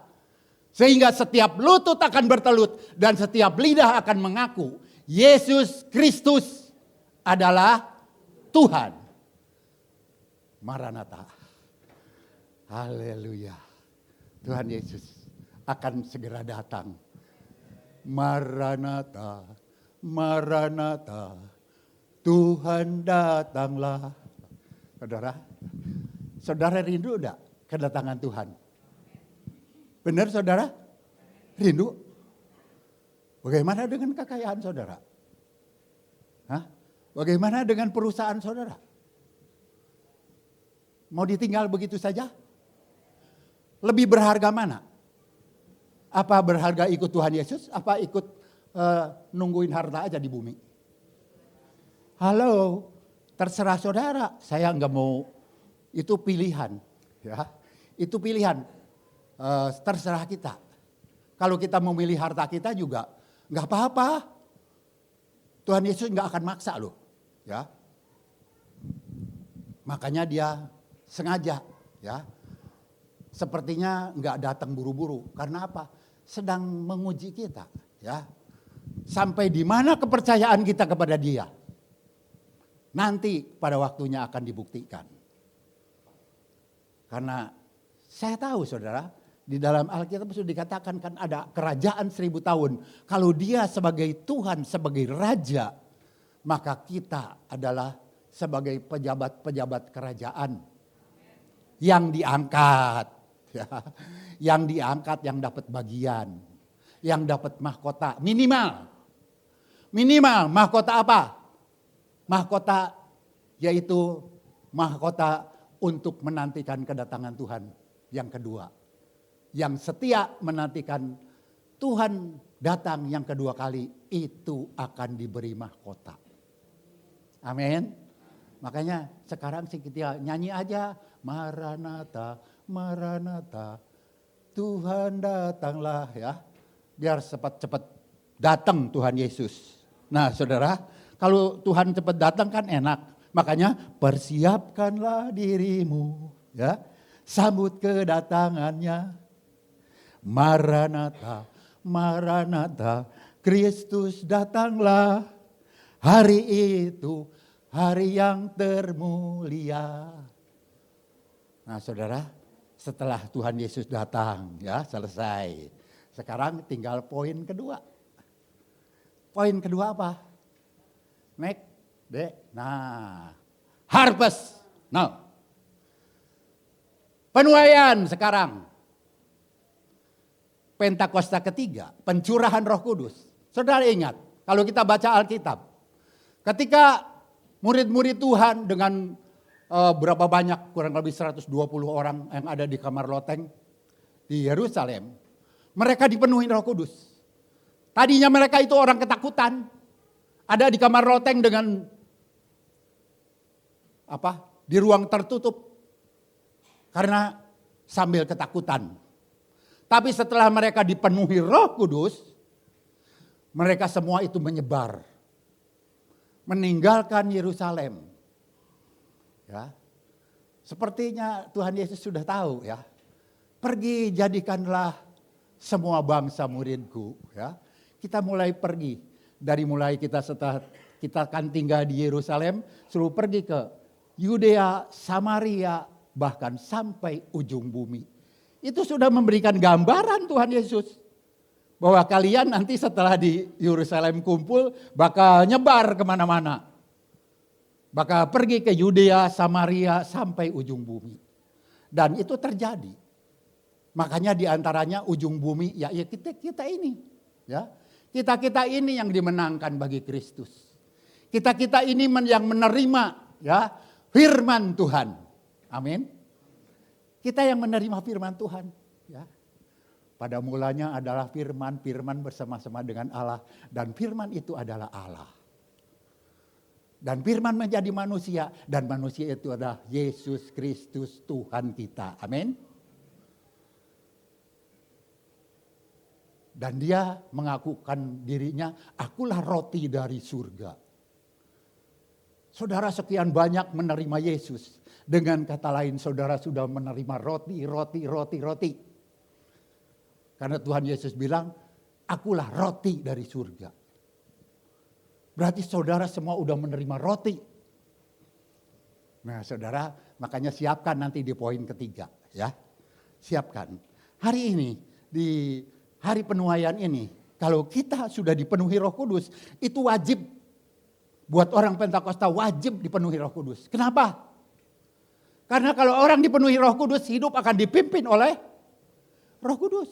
Sehingga setiap lutut akan bertelut dan setiap lidah akan mengaku Yesus Kristus adalah Tuhan. Maranatha. Haleluya. Tuhan Yesus akan segera datang. Maranatha, Maranatha, Tuhan datanglah. Saudara, saudara rindu enggak kedatangan Tuhan? Benar saudara? Rindu? Bagaimana dengan kekayaan saudara? Hah? Bagaimana dengan perusahaan saudara? Mau ditinggal begitu saja? Lebih berharga mana? Apa berharga ikut Tuhan Yesus? Apa ikut nungguin harta aja di bumi? Halo, terserah saudara. Saya nggak mau, itu pilihan. Ya, itu pilihan. Terserah kita. Kalau kita memilih harta kita juga nggak apa-apa. Tuhan Yesus nggak akan maksa loh. Ya, makanya dia sengaja, ya, sepertinya nggak datang buru-buru. Karena apa? Sedang menguji kita, ya. Sampai di mana kepercayaan kita kepada Dia? Nanti pada waktunya akan dibuktikan. Karena saya tahu saudara, di dalam Alkitab sudah dikatakan kan ada kerajaan 1000 tahun. Kalau Dia sebagai Tuhan, sebagai Raja, maka kita adalah sebagai pejabat-pejabat kerajaan yang diangkat, ya, yang diangkat, yang dapat bagian, yang dapat mahkota minimal mahkota apa? Mahkota yaitu mahkota untuk menantikan kedatangan Tuhan yang kedua, yang setia menantikan Tuhan datang yang kedua kali, itu akan diberi mahkota. Amin. Makanya sekarang sih kita nyanyi aja, Maranatha, Maranatha, Tuhan datanglah, ya. Biar cepat-cepat datang Tuhan Yesus. Nah saudara, kalau Tuhan cepat datang kan enak. Makanya persiapkanlah dirimu, ya. Sambut kedatangannya. Maranatha, Maranatha, Kristus datanglah. Hari itu hari yang termulia. Nah saudara, setelah Tuhan Yesus datang, ya, selesai. Sekarang tinggal poin kedua. Poin kedua apa? Next, nah, harvest. Nah, penuaian sekarang. Pentakosta ketiga, pencurahan Roh Kudus. Saudara ingat, kalau kita baca Alkitab, ketika murid-murid Tuhan dengan berapa banyak, kurang lebih 120 orang yang ada di kamar loteng di Yerusalem, mereka dipenuhi Roh Kudus. Tadinya mereka itu orang ketakutan, ada di kamar loteng dengan di ruang tertutup karena sambil ketakutan. Tapi setelah mereka dipenuhi Roh Kudus, mereka semua itu menyebar, meninggalkan Yerusalem. Ya. Sepertinya Tuhan Yesus sudah tahu, ya. Pergi jadikanlah semua bangsa muridku, ya. Kita mulai pergi, dari mulai kita setelah kita akan tinggal di Yerusalem, suruh pergi ke Yudea, Samaria, bahkan sampai ujung bumi. Itu sudah memberikan gambaran Tuhan Yesus. Bahwa kalian nanti setelah di Yerusalem kumpul, bakal nyebar kemana-mana. Bakal pergi ke Yudea, Samaria, sampai ujung bumi. Dan itu terjadi. Makanya diantaranya ujung bumi, ya kita ini. Ya, kita ini yang dimenangkan bagi Kristus. Kita ini yang menerima, ya, firman Tuhan. Amin. Kita yang menerima firman Tuhan. Ya. Pada mulanya adalah firman bersama-sama dengan Allah. Dan firman itu adalah Allah. Dan firman menjadi manusia, dan manusia itu adalah Yesus Kristus Tuhan kita. Amin. Dan dia mengakukan dirinya, akulah roti dari surga. Saudara sekian banyak menerima Yesus. Dengan kata lain saudara sudah menerima roti. Karena Tuhan Yesus bilang, akulah roti dari surga. Berarti saudara semua udah menerima roti. Nah saudara, makanya siapkan nanti di poin ketiga ya. Siapkan. Hari ini, di hari penuaian ini, kalau kita sudah dipenuhi Roh Kudus, itu wajib. Buat orang Pentakosta wajib dipenuhi Roh Kudus. Kenapa? Karena kalau orang dipenuhi Roh Kudus, hidup akan dipimpin oleh Roh Kudus.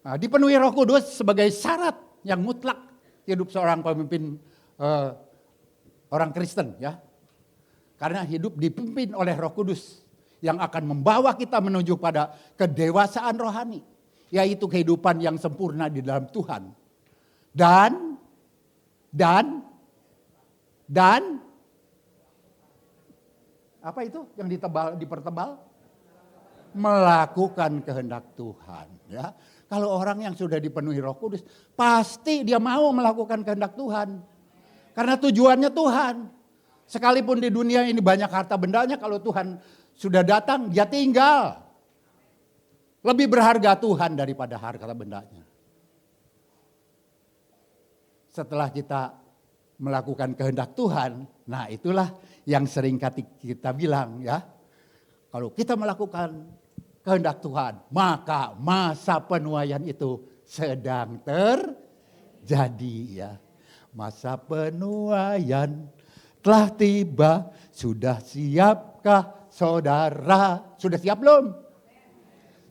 Nah, dipenuhi Roh Kudus sebagai syarat yang mutlak hidup seorang pemimpin orang Kristen ya. Karena hidup dipimpin oleh Roh Kudus yang akan membawa kita menuju pada kedewasaan rohani, yaitu kehidupan yang sempurna di dalam Tuhan. Dan apa itu yang dipertebal? Melakukan kehendak Tuhan ya. Kalau orang yang sudah dipenuhi Roh Kudus, pasti dia mau melakukan kehendak Tuhan. Karena tujuannya Tuhan. Sekalipun di dunia ini banyak harta bendanya, kalau Tuhan sudah datang, dia tinggal. Lebih berharga Tuhan daripada harta bendanya. Setelah kita melakukan kehendak Tuhan, nah itulah yang sering kita bilang ya. Kalau kita melakukan kehendak Tuhan, maka masa penuaian itu sedang terjadi ya. Masa penuaian telah tiba, sudah siapkah saudara? Sudah siap belum?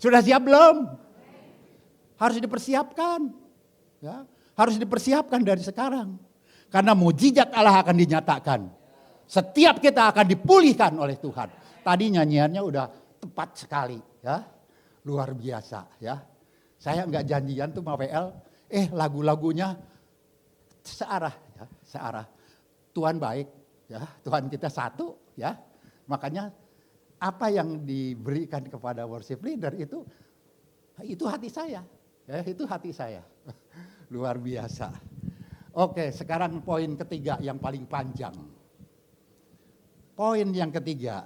Sudah siap belum? Harus dipersiapkan. Ya, harus dipersiapkan dari sekarang. Karena mujizat Allah akan dinyatakan. Setiap kita akan dipulihkan oleh Tuhan. Tadi nyanyiannya udah tepat sekali ya. Luar biasa ya. Saya enggak janjian tuh sama PL, lagu-lagunya searah ya, searah. Tuhan baik ya, Tuhan kita satu ya. Makanya apa yang diberikan kepada worship leader itu hati saya. Ya, itu hati saya. Luar biasa. Oke, sekarang poin ketiga yang paling panjang. Poin yang ketiga.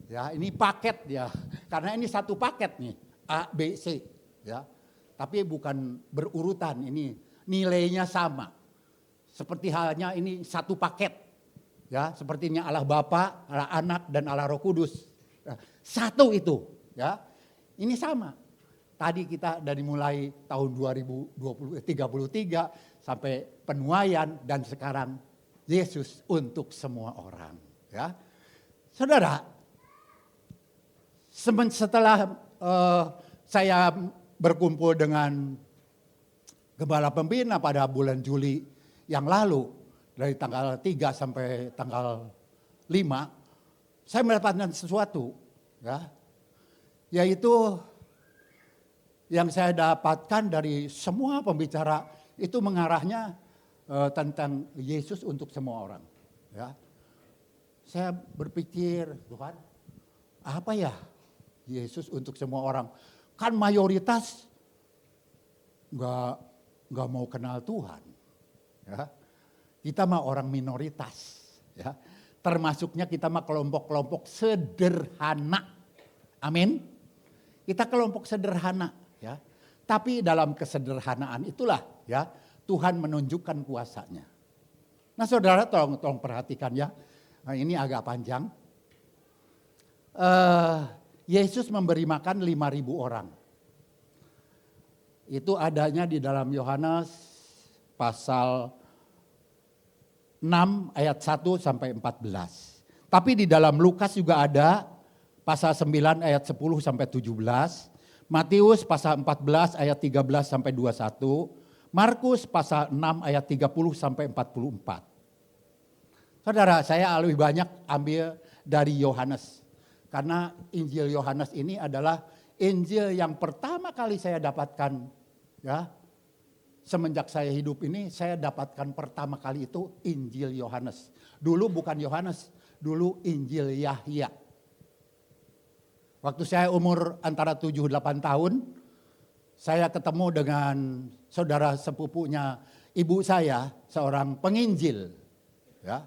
Ya, ini paket ya. Karena ini satu paket nih, A, B, C, ya. Tapi bukan berurutan, ini nilainya sama. Seperti halnya ini satu paket. Ya, sepertinya Allah Bapa, Allah Anak dan Allah Roh Kudus. Satu itu, ya. Ini sama. Tadi kita dari mulai tahun 2033 sampai penuaian dan sekarang Yesus untuk semua orang, ya. Saudara, setelah saya berkumpul dengan Gembala Pembina pada bulan Juli yang lalu, dari tanggal 3 sampai tanggal 5, saya mendapatkan sesuatu, ya, yaitu yang saya dapatkan dari semua pembicara itu mengarahnya tentang Yesus untuk semua orang. Ya. Saya berpikir, Tuhan, apa ya Yesus untuk semua orang? Kan mayoritas nggak mau kenal Tuhan. Ya. Kita mah orang minoritas. Ya. Termasuknya kita mah kelompok-kelompok sederhana. Amin. Kita kelompok sederhana. Ya. Tapi dalam kesederhanaan itulah ya Tuhan menunjukkan kuasanya. Nah saudara tolong perhatikan ya. Nah, ini agak panjang. Yesus memberi makan 5.000 orang. Itu adanya di dalam Yohanes pasal 6 ayat 1 sampai 14. Tapi di dalam Lukas juga ada pasal 9 ayat 10 sampai 17. Matius pasal 14 ayat 13 sampai 21. Markus pasal 6 ayat 30 sampai 44. Saudara, saya lebih banyak ambil dari Yohanes. Karena Injil Yohanes ini adalah Injil yang pertama kali saya dapatkan ya semenjak saya hidup ini, saya dapatkan pertama kali itu Injil Yohanes. Dulu bukan Yohanes, dulu Injil Yahya. Waktu saya umur antara 7-8 tahun, saya ketemu dengan saudara sepupunya ibu saya, seorang penginjil. Ya.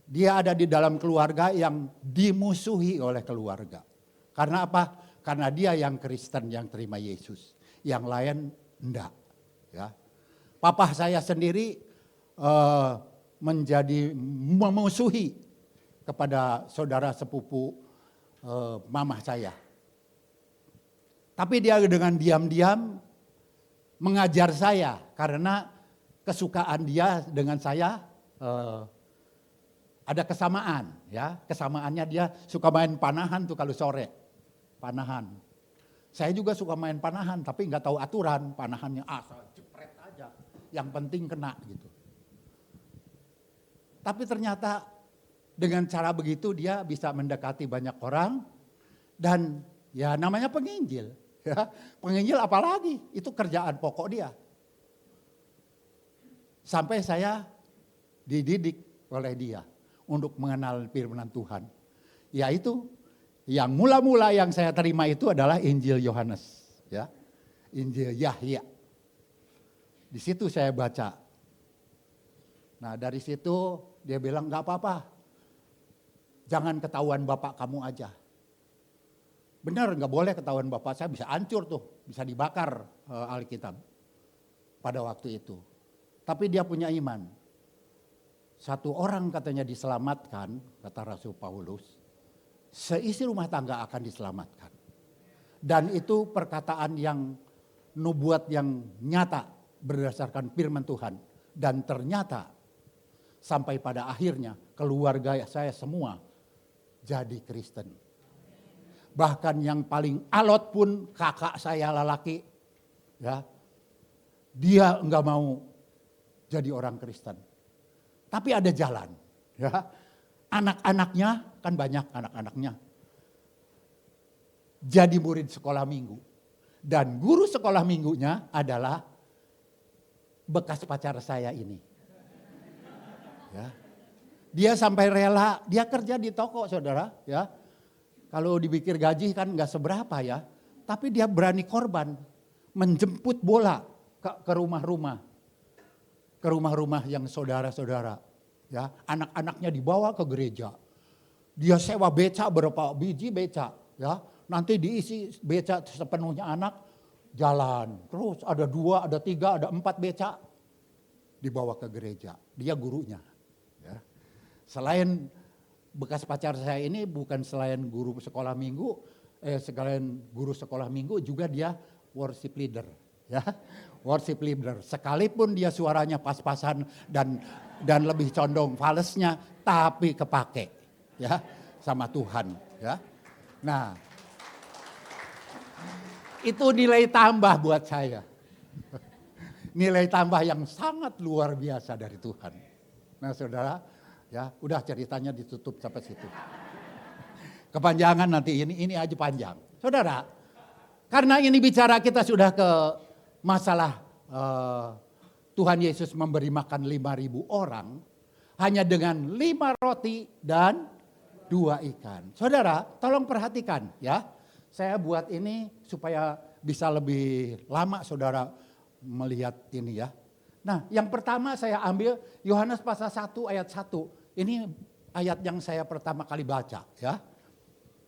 Dia ada di dalam keluarga yang dimusuhi oleh keluarga. Karena apa? Karena dia yang Kristen yang terima Yesus. Yang lain enggak. Ya. Papa saya sendiri menjadi memusuhi kepada saudara sepupu mamah saya. Tapi dia dengan diam-diam mengajar saya karena kesukaan dia dengan saya ada kesamaan, ya. Kesamaannya dia suka main panahan tuh kalau sore. Panahan. Saya juga suka main panahan tapi nggak tahu aturan, panahannya asal jepret aja. Yang penting kena gitu. Tapi ternyata dengan cara begitu dia bisa mendekati banyak orang dan ya namanya penginjil. Ya, penginjil apalagi, itu kerjaan pokok dia. Sampai saya dididik oleh dia untuk mengenal firman Tuhan. Yaitu yang mula-mula yang saya terima itu adalah Injil Yohanes, ya. Injil Yahya. Di situ saya baca. Nah, dari situ dia bilang enggak apa-apa. Jangan ketahuan bapak kamu aja. Benar, nggak boleh ketahuan bapak saya, bisa hancur tuh, bisa dibakar Alkitab pada waktu itu. Tapi dia punya iman. Satu orang katanya diselamatkan, kata Rasul Paulus, seisi rumah tangga akan diselamatkan. Dan itu perkataan yang nubuat yang nyata berdasarkan firman Tuhan. Dan ternyata sampai pada akhirnya keluarga saya semua jadi Kristen. Bahkan yang paling alot pun kakak saya lelaki, ya, dia enggak mau jadi orang Kristen. Tapi ada jalan, ya. Anak-anaknya kan banyak anak-anaknya. Jadi murid sekolah minggu. Dan guru sekolah minggunya adalah bekas pacar saya ini. Ya. Dia sampai rela, dia kerja di toko saudara, ya. Kalau dipikir gaji kan nggak seberapa ya, tapi dia berani korban menjemput bola ke rumah-rumah, yang saudara-saudara, ya anak-anaknya dibawa ke gereja, dia sewa beca berapa biji beca, ya nanti diisi beca sepenuhnya anak jalan, terus ada 2, ada 3, ada 4 beca dibawa ke gereja, dia gurunya, ya. Selain bekas pacar saya ini bukan selain guru sekolah minggu, sekalian guru sekolah minggu juga dia worship leader, ya. Worship leader. Sekalipun dia suaranya pas-pasan dan lebih condong falesnya, tapi kepake, ya, sama Tuhan, ya. Nah, itu nilai tambah buat saya. Nilai tambah yang sangat luar biasa dari Tuhan. Nah, saudara, ya, udah ceritanya ditutup sampai situ. Kepanjangan nanti ini aja panjang. Saudara, karena ini bicara kita sudah ke masalah Tuhan Yesus memberi makan 5.000 orang hanya dengan 5 roti dan 2 ikan. Saudara, tolong perhatikan ya. Saya buat ini supaya bisa lebih lama saudara melihat ini ya. Nah, yang pertama saya ambil Yohanes pasal 1 ayat 1. Ini ayat yang saya pertama kali baca ya.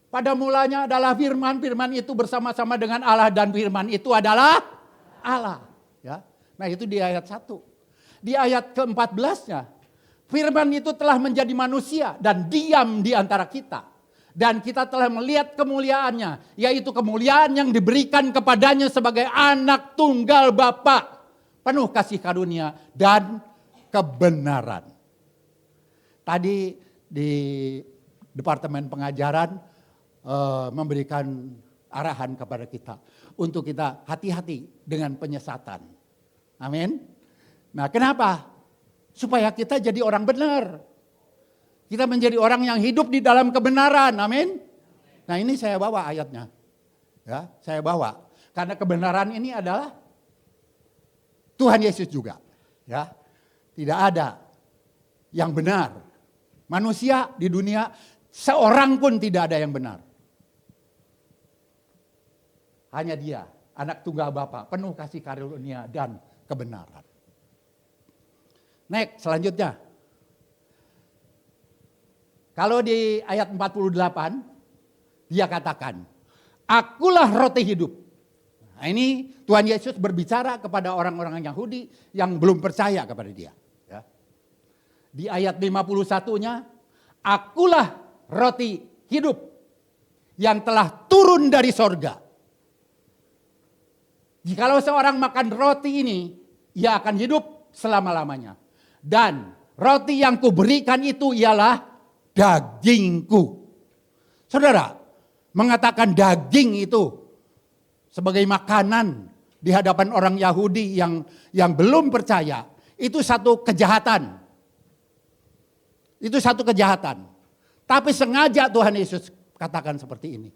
Pada mulanya adalah firman, firman itu bersama-sama dengan Allah dan firman itu adalah Allah. Ya. Nah itu di ayat 1. Di ayat ke-14-nya, firman itu telah menjadi manusia dan diam di antara kita. Dan kita telah melihat kemuliaannya, yaitu kemuliaan yang diberikan kepadanya sebagai anak tunggal Bapa, penuh kasih karunia dan kebenaran. Tadi di Departemen Pengajaran memberikan arahan kepada kita untuk kita hati-hati dengan penyesatan. Amin. Nah, kenapa? Supaya kita jadi orang benar. Kita menjadi orang yang hidup di dalam kebenaran. Amin. Nah, ini saya bawa ayatnya. Ya, saya bawa. Karena kebenaran ini adalah Tuhan Yesus juga. Ya, tidak ada yang benar. Manusia di dunia seorang pun tidak ada yang benar. Hanya Dia, anak tunggal Bapa, penuh kasih karunia dan kebenaran. Next, selanjutnya. Kalau di ayat 48, Dia katakan, Akulah roti hidup. Nah, ini Tuhan Yesus berbicara kepada orang-orang Yahudi yang belum percaya kepada Dia. Ya. Di ayat 51-nya, Akulah roti hidup yang telah turun dari sorga. Jikalau seorang makan roti ini, ia akan hidup selama-lamanya. Dan roti yang kuberikan itu ialah dagingku. Saudara, mengatakan daging itu sebagai makanan di hadapan orang Yahudi yang belum percaya, itu satu kejahatan. Itu satu kejahatan. Tapi sengaja Tuhan Yesus katakan seperti ini.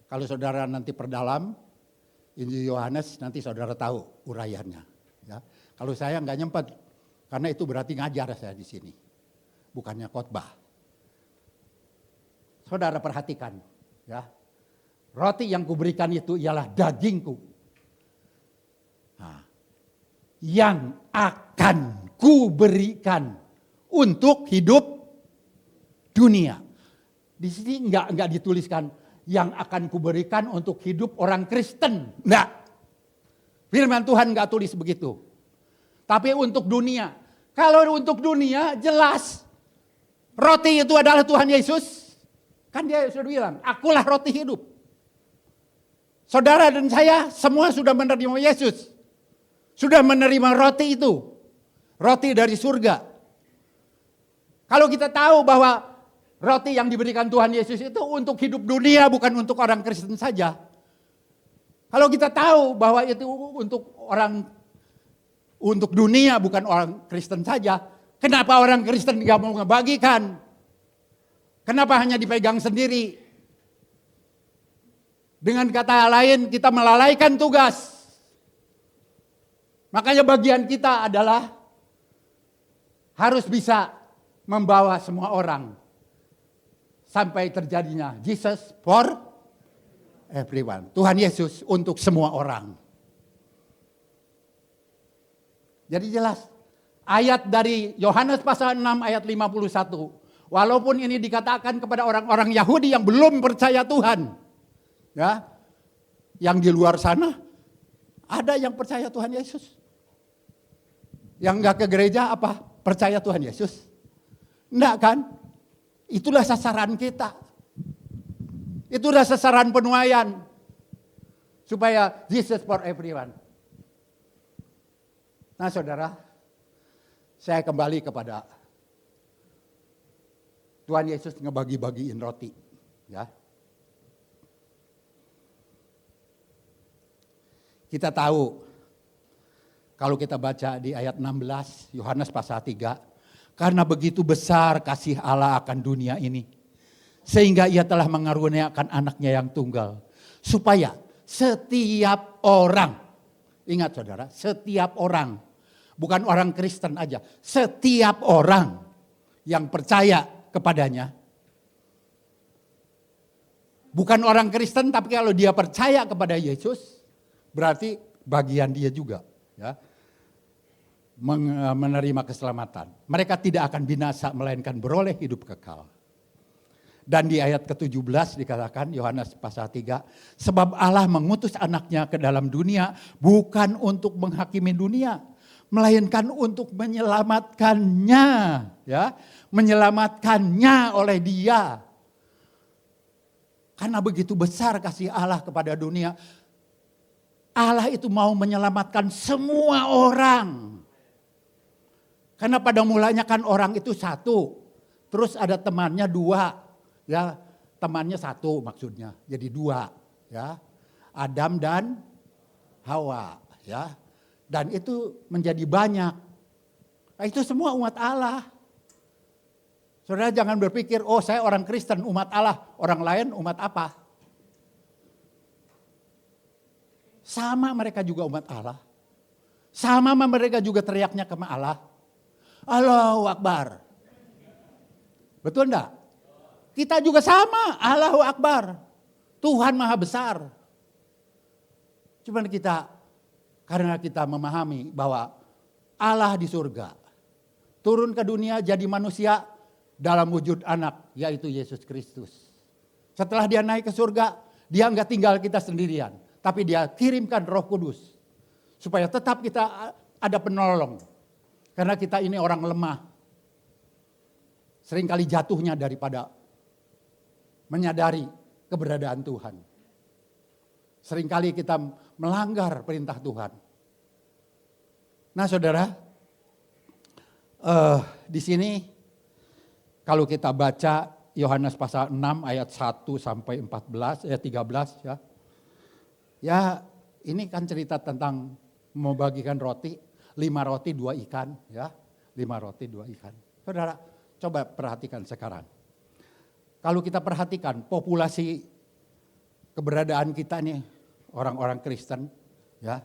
Kalau saudara nanti perdalam Injil Yohanes, nanti saudara tahu uraiannya. Ya. Kalau saya nggak nyempet, karena itu berarti ngajar saya di sini, bukannya khotbah. Saudara perhatikan, ya, roti yang kuberikan itu ialah dagingku, yang akan kuberikan untuk hidup dunia. Di sini nggak dituliskan yang akan kuberikan untuk hidup orang Kristen. Enggak. Firman Tuhan enggak tulis begitu. Tapi untuk dunia. Kalau untuk dunia jelas. Roti itu adalah Tuhan Yesus. Kan Dia sudah bilang, Akulah roti hidup. Saudara dan saya semua sudah menerima Yesus. Sudah menerima roti itu. Roti dari surga. Kalau kita tahu bahwa roti yang diberikan Tuhan Yesus itu untuk hidup dunia, bukan untuk orang Kristen saja. Kalau kita tahu bahwa itu untuk dunia, bukan orang Kristen saja, kenapa orang Kristen tidak mau ngebagikan? Kenapa hanya dipegang sendiri? Dengan kata lain, kita melalaikan tugas. Makanya bagian kita adalah harus bisa membawa semua orang sampai terjadinya Jesus for everyone. Tuhan Yesus untuk semua orang. Jadi jelas. Ayat dari Yohanes pasal 6 ayat 51. Walaupun ini dikatakan kepada orang-orang Yahudi yang belum percaya Tuhan. Ya. Yang di luar sana ada yang percaya Tuhan Yesus. Yang enggak ke gereja apa? Percaya Tuhan Yesus? Enggak kan? Itulah sasaran kita. Itulah sasaran penuaian. Supaya Jesus for everyone. Nah saudara, saya kembali kepada Tuhan Yesus ngebagi-bagiin roti. Ya. Kita tahu, kalau kita baca di ayat 16, Yohanes pasal 3, karena begitu besar kasih Allah akan dunia ini, sehingga Ia telah mengaruniakan anaknya yang tunggal, supaya setiap orang, ingat saudara, setiap orang, bukan orang Kristen aja, setiap orang yang percaya kepadanya, bukan orang Kristen, tapi kalau dia percaya kepada Yesus, berarti bagian dia juga, ya, menerima keselamatan. Mereka tidak akan binasa, melainkan beroleh hidup kekal. Dan di ayat ke-17 dikatakan, Yohanes pasal 3, sebab Allah mengutus anaknya ke dalam dunia bukan untuk menghakimi dunia, melainkan untuk menyelamatkannya, ya, menyelamatkannya oleh Dia. Karena begitu besar kasih Allah kepada dunia, Allah itu mau menyelamatkan semua orang. Karena pada mulanya kan orang itu satu, terus ada temannya dua, ya, temannya satu maksudnya, jadi dua, ya, Adam dan Hawa, ya, dan itu menjadi banyak. Nah, itu semua umat Allah. Saudara jangan berpikir, oh saya orang Kristen, umat Allah, orang lain umat apa? Sama mereka juga umat Allah. Sama mereka juga teriaknya ke Allah. Allahu Akbar. Betul enggak? Kita juga sama, Allahu Akbar. Tuhan Maha Besar. Cuman kita, karena kita memahami bahwa Allah di surga, turun ke dunia jadi manusia dalam wujud anak, yaitu Yesus Kristus. Setelah dia naik ke surga, dia enggak tinggal kita sendirian. Tapi dia kirimkan Roh Kudus. Supaya tetap kita ada penolong. Karena kita ini orang lemah. Seringkali jatuhnya daripada menyadari keberadaan Tuhan. Seringkali kita melanggar perintah Tuhan. Nah saudara, di sini kalau kita baca Yohanes pasal 6 ayat 1 sampai 14, ayat 13 ya. Ya ini kan cerita tentang membagikan roti, 5 roti 2 ikan ya. 5 roti 2 ikan. Saudara coba perhatikan sekarang. Kalau kita perhatikan populasi keberadaan kita nih orang-orang Kristen ya.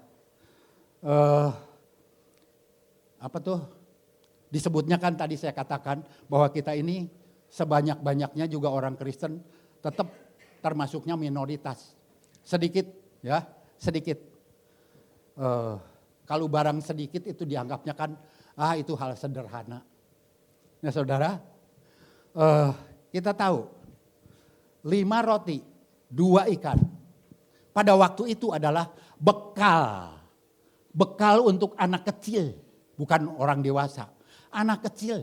Apa tuh? Disebutnya kan tadi saya katakan bahwa kita ini sebanyak-banyaknya juga orang Kristen tetap termasuknya minoritas. Sedikit ya, sedikit. Kalau barang sedikit itu dianggapnya kan itu hal sederhana. Nah saudara, kita tahu 5 roti, 2 ikan. Pada waktu itu adalah bekal. Bekal untuk anak kecil, bukan orang dewasa. Anak kecil.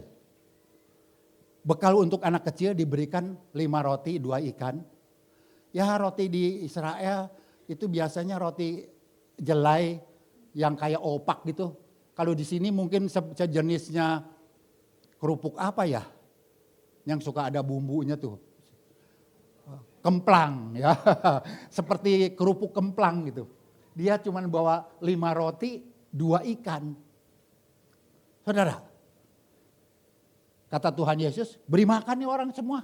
Bekal untuk anak kecil diberikan 5 roti, 2 ikan. Ya roti di Israel itu biasanya roti jelai yang kayak opak gitu. Kalau di sini mungkin sejenisnya kerupuk apa ya? Yang suka ada bumbunya tuh. Kemplang ya. Seperti kerupuk kemplang gitu. Dia cuma bawa 5 roti, 2 ikan. Saudara, kata Tuhan Yesus, beri makan nih orang semua.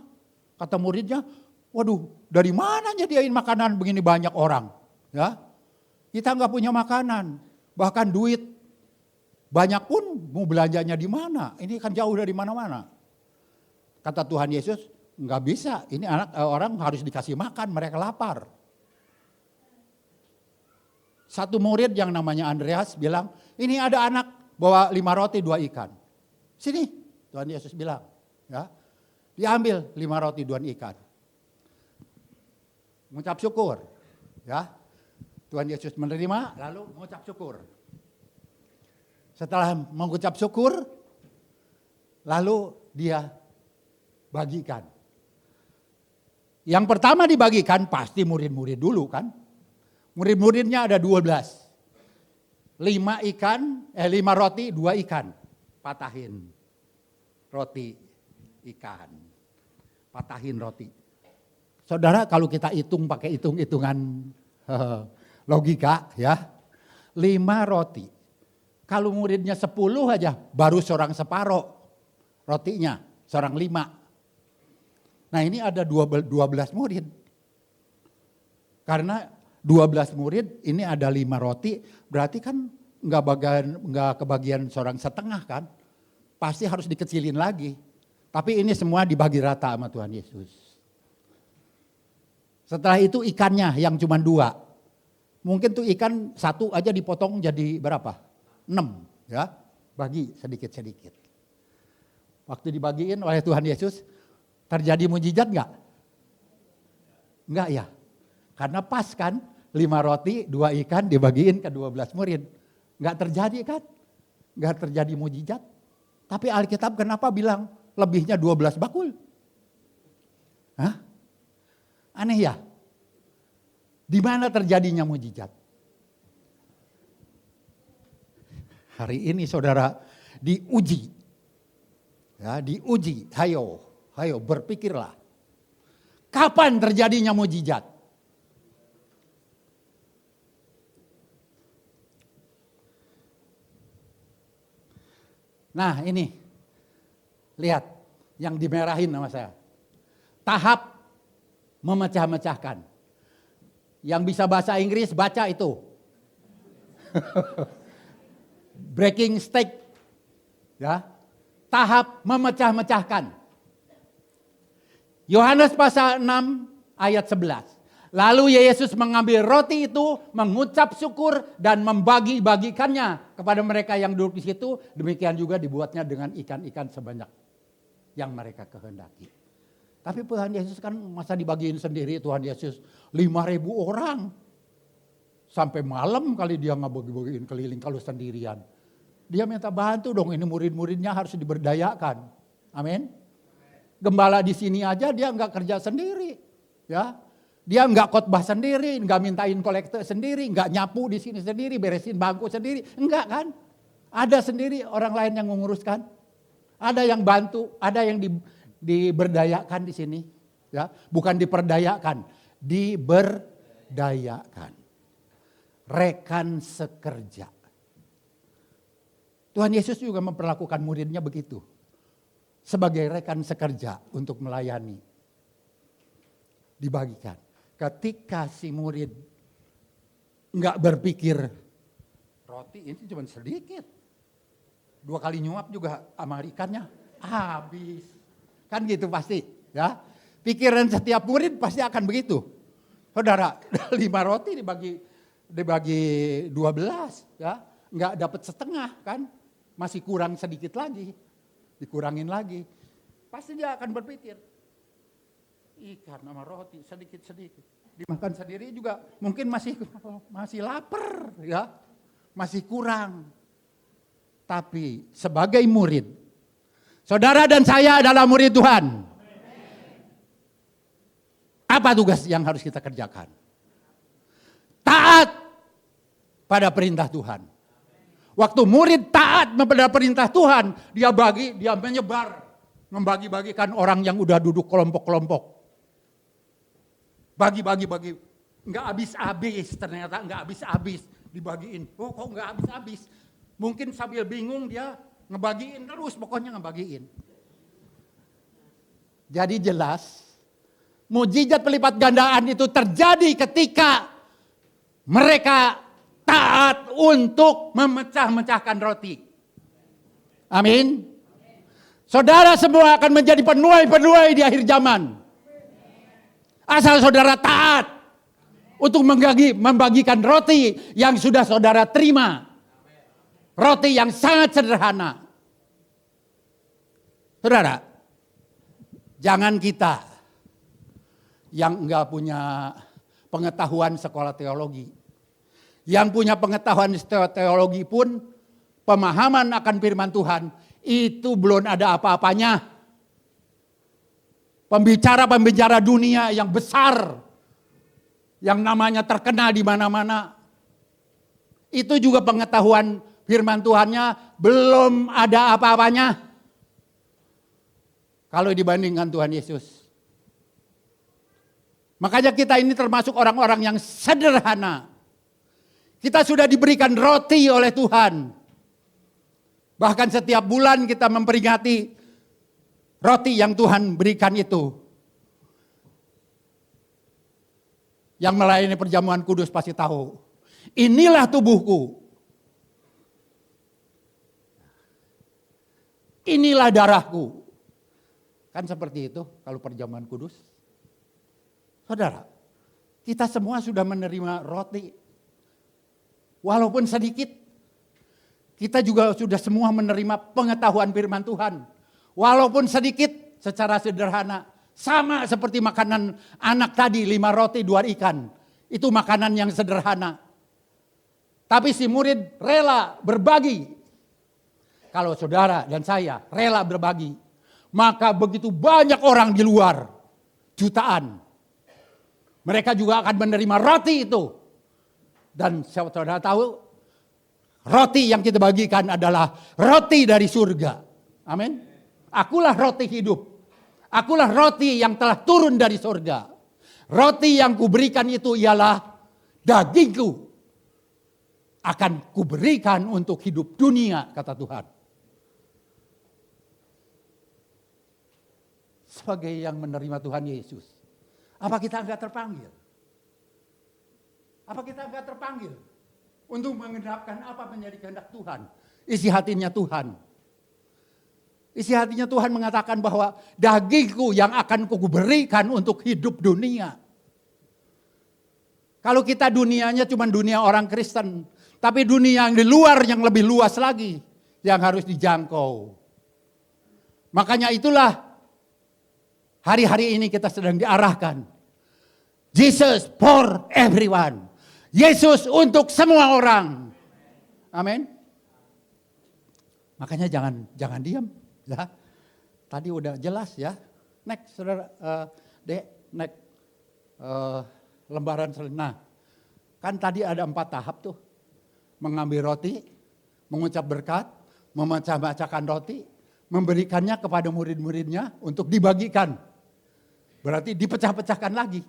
Kata muridnya, waduh dari mana nyediain makanan begini banyak orang? Ya, kita nggak punya makanan. Bahkan duit banyak pun mau belanjanya di mana? Ini kan jauh dari mana-mana. Kata Tuhan Yesus, nggak bisa. Ini orang harus dikasih makan, mereka lapar. Satu murid yang namanya Andreas bilang, ini ada anak bawa 5 roti 2 ikan. Sini, Tuhan Yesus bilang. Ya, diambil 5 roti 2 ikan. Mengucap syukur. Ya, Tuhan Yesus menerima, lalu mengucap syukur. Setelah mengucap syukur, lalu dia bagikan. Yang pertama dibagikan pasti murid-murid dulu kan. Murid-muridnya ada 12. 5 roti, 2 ikan. Patahin roti, ikan. Patahin roti. Saudara kalau kita hitung pakai hitung-hitungan logika ya. 5 roti. Kalau muridnya 10 aja baru seorang separoh rotinya. Seorang 5. Nah ini ada 12 murid. Karena 12 murid ini ada 5 roti. Berarti kan nggak kebagian seorang setengah kan. Pasti harus dikecilin lagi. Tapi ini semua dibagi rata sama Tuhan Yesus. Setelah itu ikannya yang cuma 2. Mungkin tuh ikan 1 aja dipotong jadi berapa? 6 ya. Bagi sedikit-sedikit. Waktu dibagiin oleh Tuhan Yesus, terjadi mujizat enggak? Enggak ya. Karena pas kan 5 roti, 2 ikan dibagiin ke 12 murid. Enggak terjadi kan? Enggak terjadi mujizat. Tapi Alkitab kenapa bilang lebihnya 12 bakul? Hah? Aneh ya? Di mana terjadinya mujizat? Hari ini saudara diuji. Ya, diuji. Hayo berpikirlah. Kapan terjadinya mujizat? Nah ini, lihat yang dimerahin sama saya. Tahap memecah-mecahkan. Yang bisa bahasa Inggris baca itu. Breaking steak. Ya. Tahap memecah-mecahkan. Yohanes pasal 6 ayat 11. Lalu Yesus mengambil roti itu, mengucap syukur dan membagi-bagikannya kepada mereka yang duduk di situ. Demikian juga dibuatnya dengan ikan-ikan sebanyak yang mereka kehendaki. Tapi Tuhan Yesus kan masa dibagiin sendiri, Tuhan Yesus 5.000 orang. Sampai malam kali dia nggak bagi-bagiin keliling kalau sendirian. Dia minta bantu dong, ini murid-muridnya harus diberdayakan. Amin. Gembala di sini aja dia nggak kerja sendiri. Ya. Dia nggak khotbah sendiri, nggak mintain kolektor sendiri, nggak nyapu di sini sendiri, beresin bangku sendiri. Enggak kan? Ada sendiri orang lain yang menguruskan. Ada yang bantu, ada yang diberdayakan di sini. Ya, bukan diperdayakan, diberdayakan. Rekan sekerja. Tuhan Yesus juga memperlakukan muridnya begitu. Sebagai rekan sekerja untuk melayani. Dibagikan. Ketika si murid nggak berpikir, roti ini cuma sedikit. 2 kali nyuap juga sama ikannya habis. Kan gitu pasti. Ya. Pikiran setiap murid pasti akan begitu. Saudara, 5 roti dibagi 12. Ya. Nggak dapat setengah kan. Masih kurang sedikit lagi. Dikurangin lagi. Pasti dia akan berpikir, ikan sama roti sedikit-sedikit. Dimakan sendiri juga mungkin masih lapar ya. Masih kurang. Tapi sebagai murid, saudara dan saya adalah murid Tuhan. Apa tugas yang harus kita kerjakan? Taat pada perintah Tuhan. Waktu murid taat pada perintah Tuhan, dia menyebar. Membagi-bagikan orang yang udah duduk kelompok-kelompok. Bagi. Nggak habis-habis, ternyata nggak habis-habis dibagiin. Oh kok nggak habis-habis? Mungkin sambil bingung dia ngebagiin terus, pokoknya ngebagiin. Jadi jelas, mujizat pelipat gandaan itu terjadi ketika mereka taat untuk memecah-mecahkan roti. Amin. Saudara semua akan menjadi penuai-penuai di akhir zaman. Asal saudara taat untuk membagikan roti yang sudah saudara terima. Roti yang sangat sederhana. Saudara, jangan kita yang enggak punya pengetahuan sekolah teologi. Yang punya pengetahuan teologi pun pemahaman akan firman Tuhan itu belum ada apa-apanya. Pembicara-pembicara dunia yang besar, yang namanya terkenal di mana-mana, itu juga pengetahuan firman Tuhannya belum ada apa-apanya. Kalau dibandingkan Tuhan Yesus. Makanya kita ini termasuk orang-orang yang sederhana. Kita sudah diberikan roti oleh Tuhan. Bahkan setiap bulan kita memperingati roti yang Tuhan berikan itu. Yang melayani perjamuan kudus pasti tahu. Inilah tubuhku. Inilah darahku. Kan seperti itu kalau perjamuan kudus. Saudara, kita semua sudah menerima roti. Walaupun sedikit. Kita juga sudah semua menerima pengetahuan firman Tuhan. Walaupun sedikit secara sederhana. Sama seperti makanan anak tadi, 5 roti 2 ikan. Itu makanan yang sederhana. Tapi si murid rela berbagi. Kalau saudara dan saya rela berbagi. Maka begitu banyak orang di luar. Jutaan. Mereka juga akan menerima roti itu. Dan saudara tahu, roti yang kita bagikan adalah roti dari surga. Amin. Akulah roti hidup. Akulah roti yang telah turun dari surga. Roti yang kuberikan itu ialah dagingku. Akan kuberikan untuk hidup dunia, kata Tuhan. Sebagai yang menerima Tuhan Yesus. Apa kita enggak terpanggil? Apa kita enggak terpanggil? untuk mengenapkan apa menjadi kehendak Tuhan. Isi hatinya Tuhan. Isi hatinya Tuhan mengatakan bahwa dagingku yang akan kuberikan untuk hidup dunia. Kalau kita dunianya cuma dunia orang Kristen, tapi dunia yang di luar yang lebih luas lagi yang harus dijangkau. Makanya itulah hari-hari ini kita sedang diarahkan. Jesus for everyone. Yesus untuk semua orang. Amin. Makanya jangan diam. Ya, tadi udah jelas ya. Next, saudara, next lembaran selanjutnya. Nah, kan tadi ada 4 tahap tuh. Mengambil roti, mengucap berkat, memecah-mecahkan roti, memberikannya kepada murid-muridnya untuk dibagikan. Berarti dipecah-pecahkan lagi.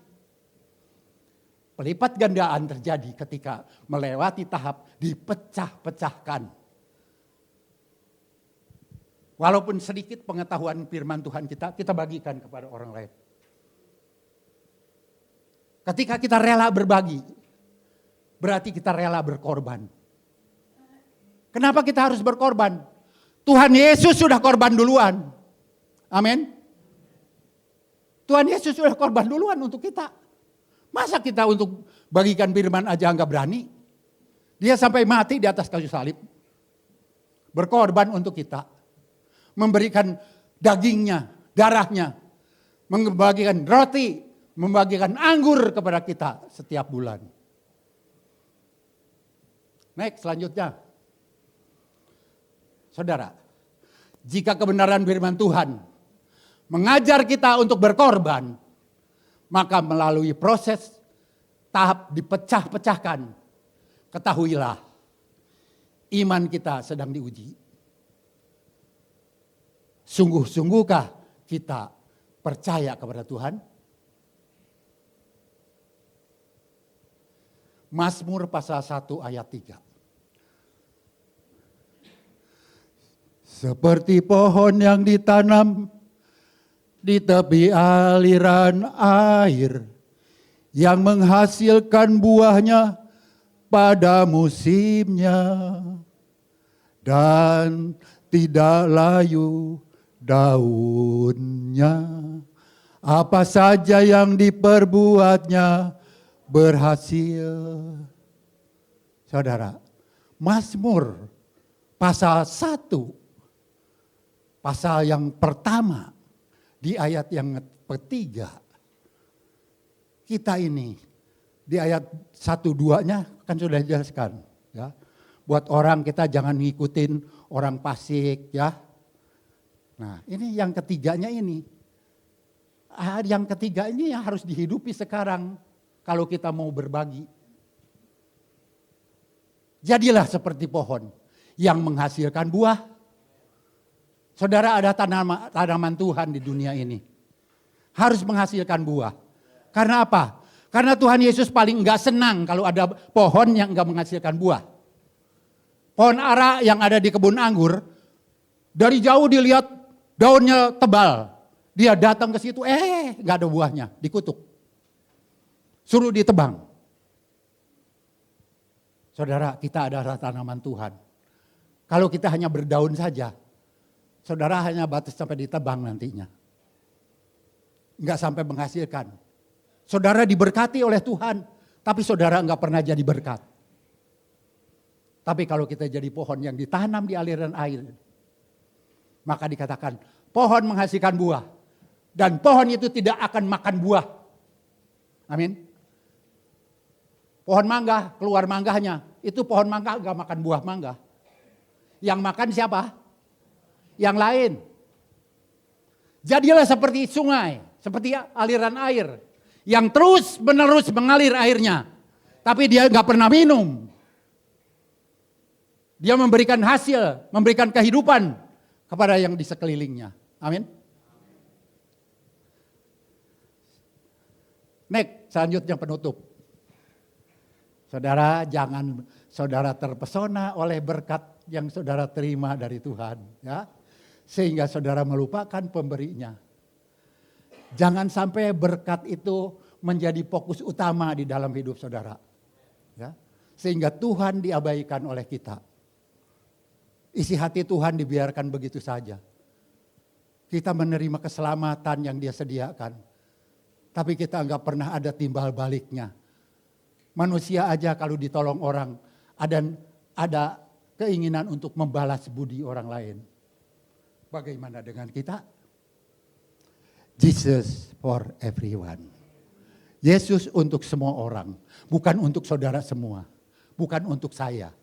Pelipat gandaan terjadi ketika melewati tahap dipecah-pecahkan. Walaupun sedikit pengetahuan firman Tuhan kita bagikan kepada orang lain. Ketika kita rela berbagi, berarti kita rela berkorban. Kenapa kita harus berkorban? Tuhan Yesus sudah korban duluan. Amin. Tuhan Yesus sudah korban duluan untuk kita. Masa kita untuk bagikan firman aja enggak berani? Dia sampai mati di atas kayu salib. Berkorban untuk kita. Memberikan dagingnya, darahnya, membagikan roti, membagikan anggur kepada kita setiap bulan. Next, selanjutnya. Saudara, jika kebenaran firman Tuhan mengajar kita untuk berkorban, maka melalui proses tahap dipecah-pecahkan, ketahuilah iman kita sedang diuji. Sungguh-sungguhkah kita percaya kepada Tuhan? Mazmur pasal 1 ayat 3. Seperti pohon yang ditanam di tepi aliran air, yang menghasilkan buahnya pada musimnya, dan tidak layu daunnya. Apa saja yang diperbuatnya berhasil. Saudara, Mazmur pasal 1, pasal yang pertama di ayat yang ketiga. Kita ini di ayat 1-2-nya kan sudah dijelaskan, ya. Buat orang kita jangan ngikutin orang fasik, ya. Nah, ini yang ketiganya ini. Yang ketiga ini yang harus dihidupi sekarang kalau kita mau berbagi. Jadilah seperti pohon yang menghasilkan buah. Saudara, ada tanaman Tuhan di dunia ini. Harus menghasilkan buah. Karena apa? Karena Tuhan Yesus paling enggak senang kalau ada pohon yang enggak menghasilkan buah. Pohon ara yang ada di kebun anggur, dari jauh dilihat daunnya tebal. Dia datang ke situ, enggak ada buahnya, dikutuk. Suruh ditebang. Saudara, kita adalah tanaman Tuhan. Kalau kita hanya berdaun saja, saudara hanya batas sampai ditebang nantinya. Enggak sampai menghasilkan. Saudara diberkati oleh Tuhan, tapi saudara enggak pernah jadi berkat. Tapi kalau kita jadi pohon yang ditanam di aliran air, maka dikatakan pohon menghasilkan buah. Dan pohon itu tidak akan makan buah. Amin. Pohon mangga, keluar mangganya. Itu pohon mangga enggak makan buah mangga. Yang makan siapa? Yang lain. Jadilah seperti sungai, seperti aliran air. Yang terus menerus mengalir airnya. Tapi dia enggak pernah minum. Dia memberikan hasil, memberikan kehidupan kepada yang di sekelilingnya. Amin. Next, selanjutnya penutup. Saudara, jangan saudara terpesona oleh berkat yang saudara terima dari Tuhan, ya. Sehingga saudara melupakan pemberinya. Jangan sampai berkat itu menjadi fokus utama di dalam hidup saudara. Ya. Sehingga Tuhan diabaikan oleh kita. Isi hati Tuhan dibiarkan begitu saja. Kita menerima keselamatan yang Dia sediakan. Tapi kita enggak pernah ada timbal baliknya. Manusia aja kalau ditolong orang, ada keinginan untuk membalas budi orang lain. Bagaimana dengan kita? Jesus for everyone. Yesus untuk semua orang, bukan untuk saudara semua, bukan untuk saya.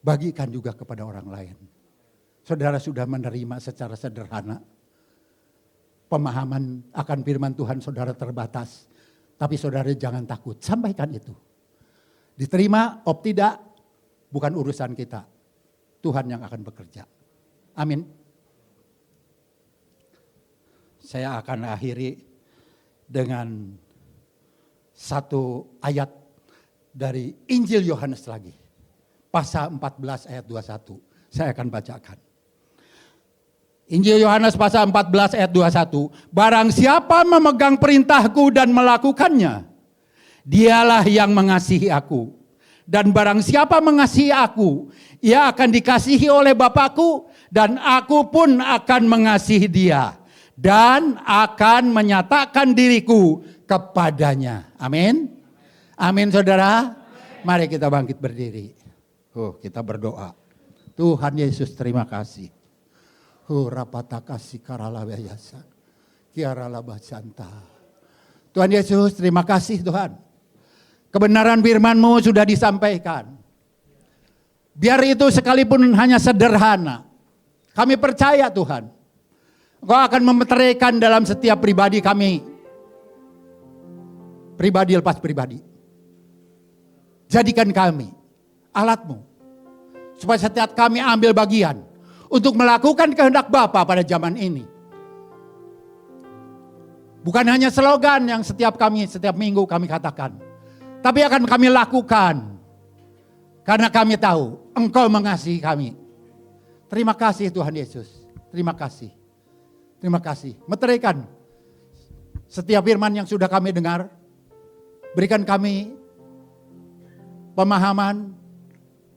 Bagikan juga kepada orang lain. Saudara sudah menerima secara sederhana. Pemahaman akan firman Tuhan saudara terbatas. Tapi saudara jangan takut, sampaikan itu. Diterima, tidak, bukan urusan kita. Tuhan yang akan bekerja. Amin. Saya akan akhiri dengan satu ayat dari Injil Yohanes lagi. Pasal 14 ayat 21. Saya akan bacakan. Injil Yohanes pasal 14 ayat 21. Barang siapa memegang perintahku dan melakukannya, dialah yang mengasihi aku. Dan barang siapa mengasihi aku, ia akan dikasihi oleh Bapakku, dan aku pun akan mengasihi dia. Dan akan menyatakan diriku kepadanya. Amin. Amin saudara. Mari kita bangkit berdiri. Kita berdoa. Tuhan Yesus terima kasih. Rapatakasi karalabayasa. Kiaralabasanta. Tuhan Yesus terima kasih Tuhan. Kebenaran firman-Mu sudah disampaikan. Biar itu sekalipun hanya sederhana. Kami percaya Tuhan. Engkau akan memeteraikan dalam setiap pribadi kami. Pribadi lepas pribadi. Jadikan kami alat-Mu. Supaya setiap kami ambil bagian. Untuk melakukan kehendak Bapa pada zaman ini. Bukan hanya slogan yang setiap minggu kami katakan. Tapi akan kami lakukan. Karena kami tahu Engkau mengasihi kami. Terima kasih Tuhan Yesus. Terima kasih. Terima kasih. Meteraikan setiap firman yang sudah kami dengar. Berikan kami pemahaman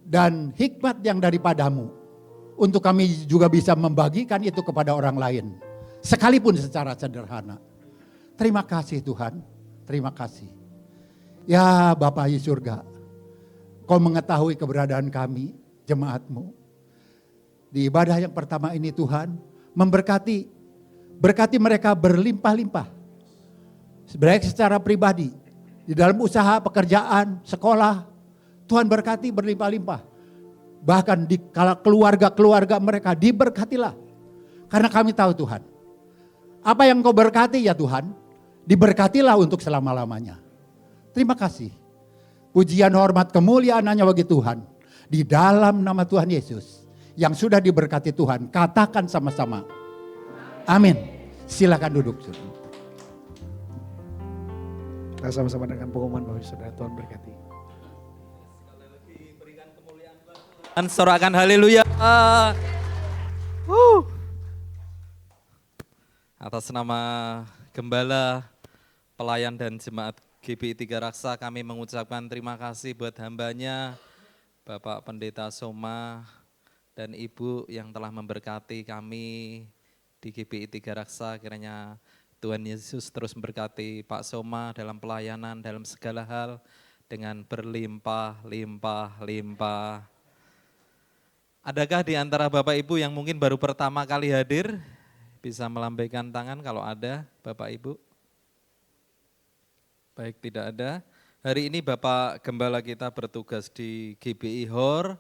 dan hikmat yang daripada-Mu. Untuk kami juga bisa membagikan itu kepada orang lain. Sekalipun secara sederhana. Terima kasih Tuhan. Terima kasih. Ya Bapa di surga. Kau mengetahui keberadaan kami, jemaat-Mu. Di ibadah yang pertama ini Tuhan. Memberkati. Berkati mereka berlimpah-limpah. Baik secara pribadi. Di dalam usaha, pekerjaan, sekolah. Tuhan berkati berlimpah-limpah. Bahkan di keluarga-keluarga mereka diberkatilah. Karena kami tahu Tuhan. Apa yang Kau berkati ya Tuhan. Diberkatilah untuk selama-lamanya. Terima kasih. Pujian, hormat, kemuliaan hanya bagi Tuhan. Di dalam nama Tuhan Yesus. Yang sudah diberkati Tuhan. Katakan sama-sama. Amin. Silakan duduk. Kita sama-sama dengan pengumuman bahwa Saudara Tuhan berkati. Dan sorakan haleluya. Atas nama Gembala, pelayan dan jemaat GBI Tiga Raksa, kami mengucapkan terima kasih buat hambanya, Bapak Pendeta Soma dan Ibu yang telah memberkati kami di GBI Tiga Raksa. Kiranya Tuhan Yesus terus memberkati Pak Soma dalam pelayanan, dalam segala hal dengan berlimpah-limpah-limpah. Adakah di antara Bapak Ibu yang mungkin baru pertama kali hadir, bisa melambaikan tangan kalau ada Bapak Ibu? Baik, tidak ada. Hari ini Bapak Gembala kita bertugas di GBI HOR,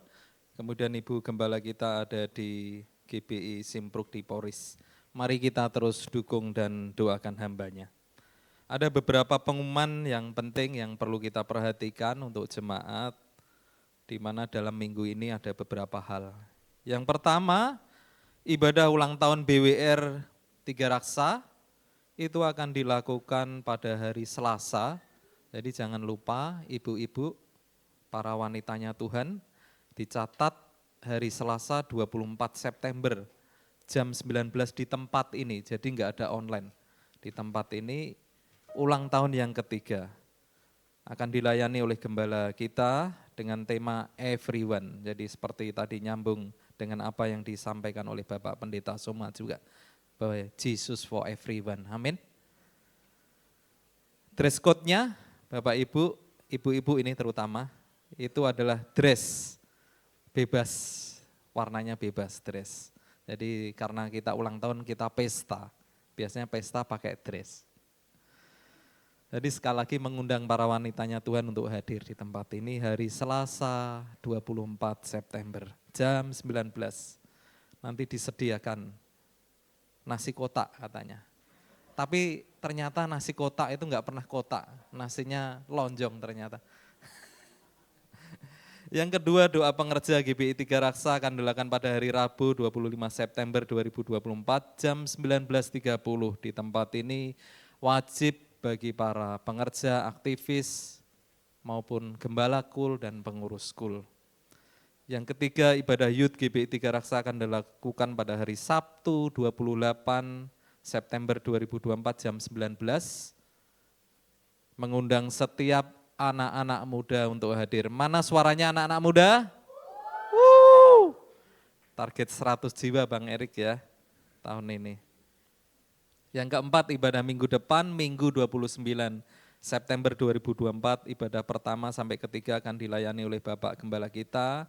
kemudian Ibu Gembala kita ada di GBI Simpruk di Poris. Mari kita terus dukung dan doakan hambanya. Ada beberapa pengumuman yang penting yang perlu kita perhatikan untuk jemaat, di mana dalam minggu ini ada beberapa hal. Yang pertama, ibadah ulang tahun BWR Tiga Raksa itu akan dilakukan pada hari Selasa. Jadi jangan lupa ibu-ibu, para wanitanya Tuhan, dicatat hari Selasa 24 September jam 19 di tempat ini. Jadi enggak ada online. Di tempat ini ulang tahun yang ketiga. akan dilayani oleh gembala kita dengan tema everyone. Jadi seperti tadi nyambung dengan apa yang disampaikan oleh Bapak Pendeta Soma juga, bahwa Jesus for everyone. Amin. Dress code-nya Bapak Ibu, ibu-ibu ini terutama, itu adalah dress bebas, warnanya bebas dress. Jadi karena kita ulang tahun, kita pesta, biasanya pesta pakai dress. Jadi sekali lagi mengundang para wanitanya Tuhan untuk hadir di tempat ini hari Selasa 24 September jam 19. Nanti disediakan nasi kotak katanya. Tapi ternyata nasi kotak itu enggak pernah kotak, nasinya lonjong ternyata. Yang kedua, doa pengerja GBI 3 Raksa akan dilakukan pada hari Rabu 25 September 2024 jam 19.30 di tempat ini. Wajib bagi para pengerja, aktivis maupun gembala kul dan pengurus kul. Yang ketiga, ibadah Youth GBI 3 Raksa akan dilakukan pada hari Sabtu 28 September 2024 jam 19. Mengundang setiap anak-anak muda untuk hadir. Mana suaranya anak-anak muda? Target 100 jiwa Bang Erik ya tahun ini. Yang keempat, ibadah minggu depan, Minggu 29 September 2024, ibadah pertama sampai ketiga akan dilayani oleh Bapak Gembala kita,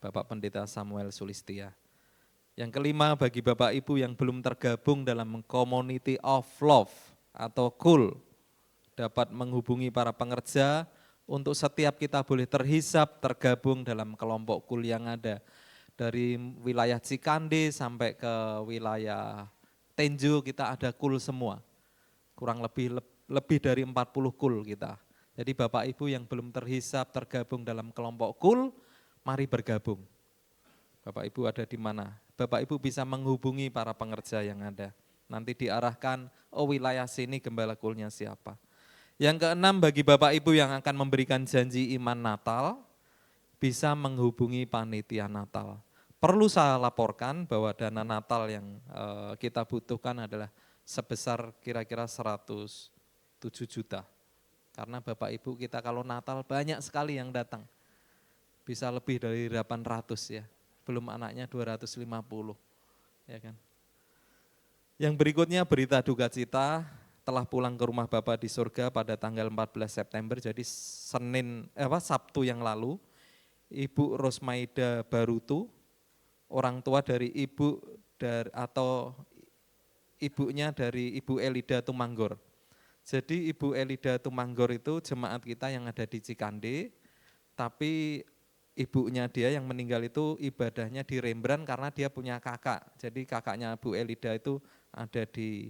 Bapak Pendeta Samuel Sulistia. Yang kelima, bagi Bapak Ibu yang belum tergabung dalam Community of Love atau KUL, dapat menghubungi para pengerja untuk setiap kita boleh terhisap, tergabung dalam kelompok KUL yang ada. Dari wilayah Cikande sampai ke wilayah Tenjo kita ada KUL semua. Kurang lebih dari 40 KUL kita. Jadi Bapak Ibu yang belum terhisap, tergabung dalam kelompok KUL, mari bergabung. Bapak Ibu ada di mana? Bapak Ibu bisa menghubungi para pengerja yang ada. Nanti diarahkan, oh wilayah sini gembala KUL-nya siapa. Yang keenam, bagi Bapak Ibu yang akan memberikan janji iman Natal, bisa menghubungi panitia Natal. Perlu saya laporkan bahwa dana Natal yang kita butuhkan adalah sebesar kira-kira 107 juta. Karena Bapak Ibu kita kalau Natal banyak sekali yang datang. Bisa lebih dari 800 ya, belum anaknya 250. Ya kan? Yang berikutnya berita duka cita, telah pulang ke rumah Bapa di surga pada tanggal 14 September, jadi Sabtu yang lalu, Ibu Rosmaida Barutu, orang tua dari ibunya dari Ibu Elida Tumanggor. Jadi Ibu Elida Tumanggor itu jemaat kita yang ada di Cikande, tapi ibunya dia yang meninggal itu ibadahnya di Rembrandt karena dia punya kakak. Jadi kakaknya Bu Elida itu ada di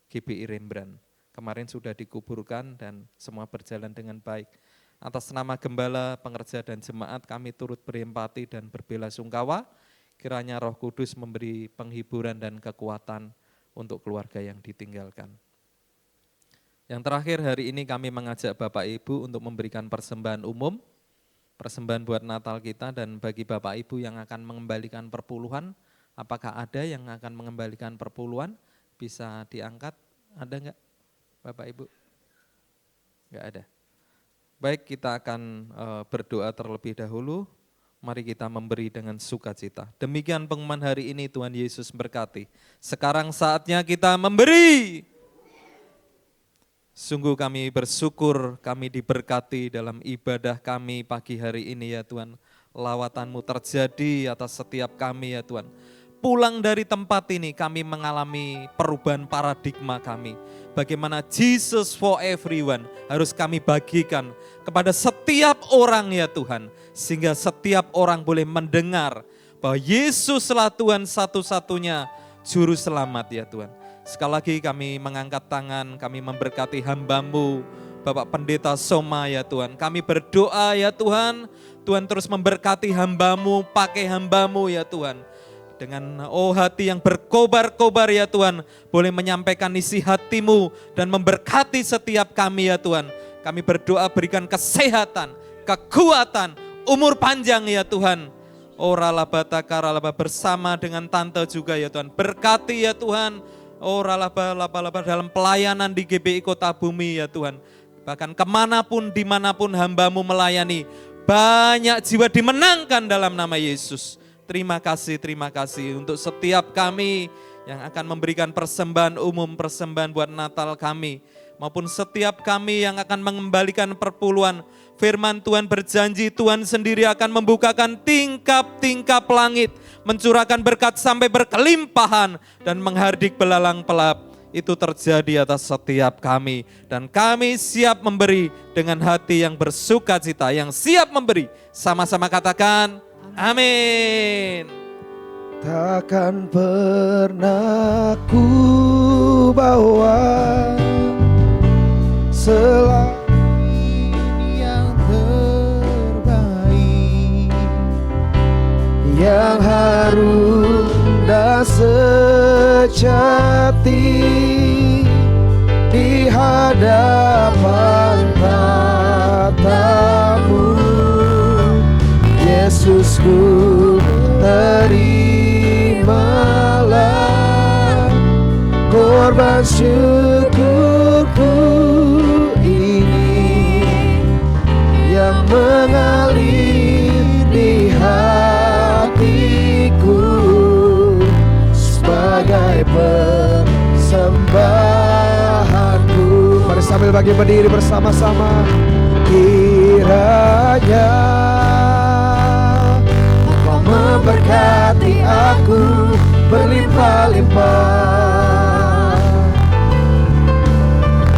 GBI Rembrandt. Kemarin sudah dikuburkan dan semua berjalan dengan baik. Atas nama gembala, pengerja dan jemaat kami turut berempati dan berbelasungkawa. Kiranya Roh Kudus memberi penghiburan dan kekuatan untuk keluarga yang ditinggalkan. Yang terakhir, hari ini kami mengajak Bapak Ibu untuk memberikan persembahan umum, persembahan buat Natal kita, dan bagi Bapak Ibu yang akan mengembalikan perpuluhan, apakah ada yang akan mengembalikan perpuluhan? Bisa diangkat, ada enggak Bapak Ibu? Enggak ada. Baik, kita akan berdoa terlebih dahulu. Mari kita memberi dengan sukacita. Demikian pengumuman hari ini, Tuhan Yesus berkati. Sekarang saatnya kita memberi. Sungguh kami bersyukur, kami diberkati dalam ibadah kami pagi hari ini ya Tuhan. Lawatan-Mu terjadi atas setiap kami ya Tuhan. Pulang dari tempat ini kami mengalami perubahan paradigma kami. Bagaimana Jesus for everyone harus kami bagikan kepada setiap orang ya Tuhan. Sehingga setiap orang boleh mendengar bahwa Yesuslah Tuhan satu-satunya juru selamat ya Tuhan. Sekali lagi kami mengangkat tangan, kami memberkati hamba-Mu, Bapak Pendeta Soma ya Tuhan. Kami berdoa ya Tuhan, Tuhan terus memberkati hamba-Mu, pakai hamba-Mu ya Tuhan. Dengan hati yang berkobar-kobar ya Tuhan, boleh menyampaikan isi hati-Mu dan memberkati setiap kami ya Tuhan. Kami berdoa berikan kesehatan, kekuatan, umur panjang ya Tuhan. Ralaba bersama dengan Tante juga ya Tuhan. Berkati ya Tuhan. Ralaba dalam pelayanan di GBI Kota Bumi ya Tuhan. Bahkan kemanapun, dimanapun hamba-Mu melayani, banyak jiwa dimenangkan dalam nama Yesus. Terima kasih untuk setiap kami yang akan memberikan persembahan umum, persembahan buat Natal kami. Maupun setiap kami yang akan mengembalikan perpuluhan. Firman Tuhan berjanji Tuhan sendiri akan membukakan tingkap-tingkap langit, mencurahkan berkat sampai berkelimpahan dan menghardik belalang pelap. Itu terjadi atas setiap kami. Dan kami siap memberi dengan hati yang bersuka cita, yang siap memberi. Sama-sama katakan, amin. Takkan pernah ku bawa selain yang terbaik, yang harum dan sejati di hadapan tatamu. Yesusku, terimalah korban syukurku ini yang mengalir di hatiku sebagai persembahanku. Mari sambil berdiri bersama-sama. Kiranya Engkau memberkati aku berlimpah-limpah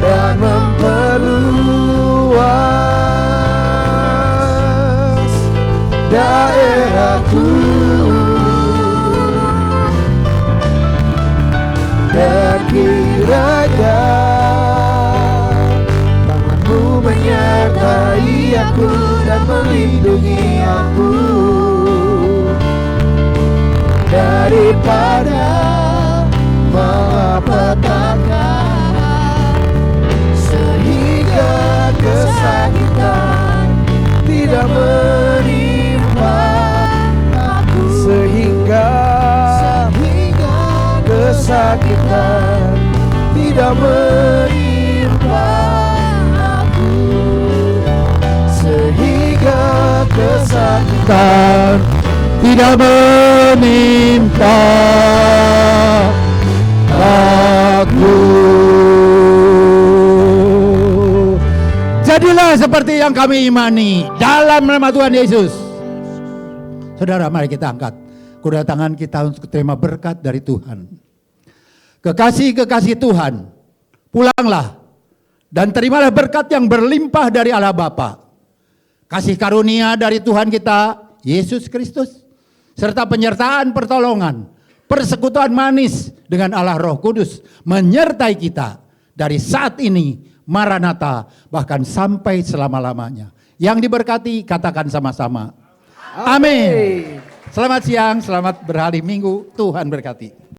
dan memperluas daerahku, dan kiranya tanganmu menyertai aku dan melindungi aku daripada malapetaka, sehingga kesakitan tidak menimpa aku, sehingga kesakitan tidak menimpa aku, sehingga kesakitan tidak menimpa aku. Jadilah seperti yang kami imani dalam nama Tuhan Yesus. Saudara, mari kita angkat kedua tangan kita untuk terima berkat dari Tuhan. Kekasih-kekasih Tuhan, pulanglah dan terimalah berkat yang berlimpah dari Allah Bapa, kasih karunia dari Tuhan kita Yesus Kristus, serta penyertaan pertolongan, persekutuan manis dengan Allah Roh Kudus menyertai kita dari saat ini, Maranatha, bahkan sampai selama-lamanya. Yang diberkati katakan sama-sama, amin. Selamat siang, selamat berhari Minggu, Tuhan berkati.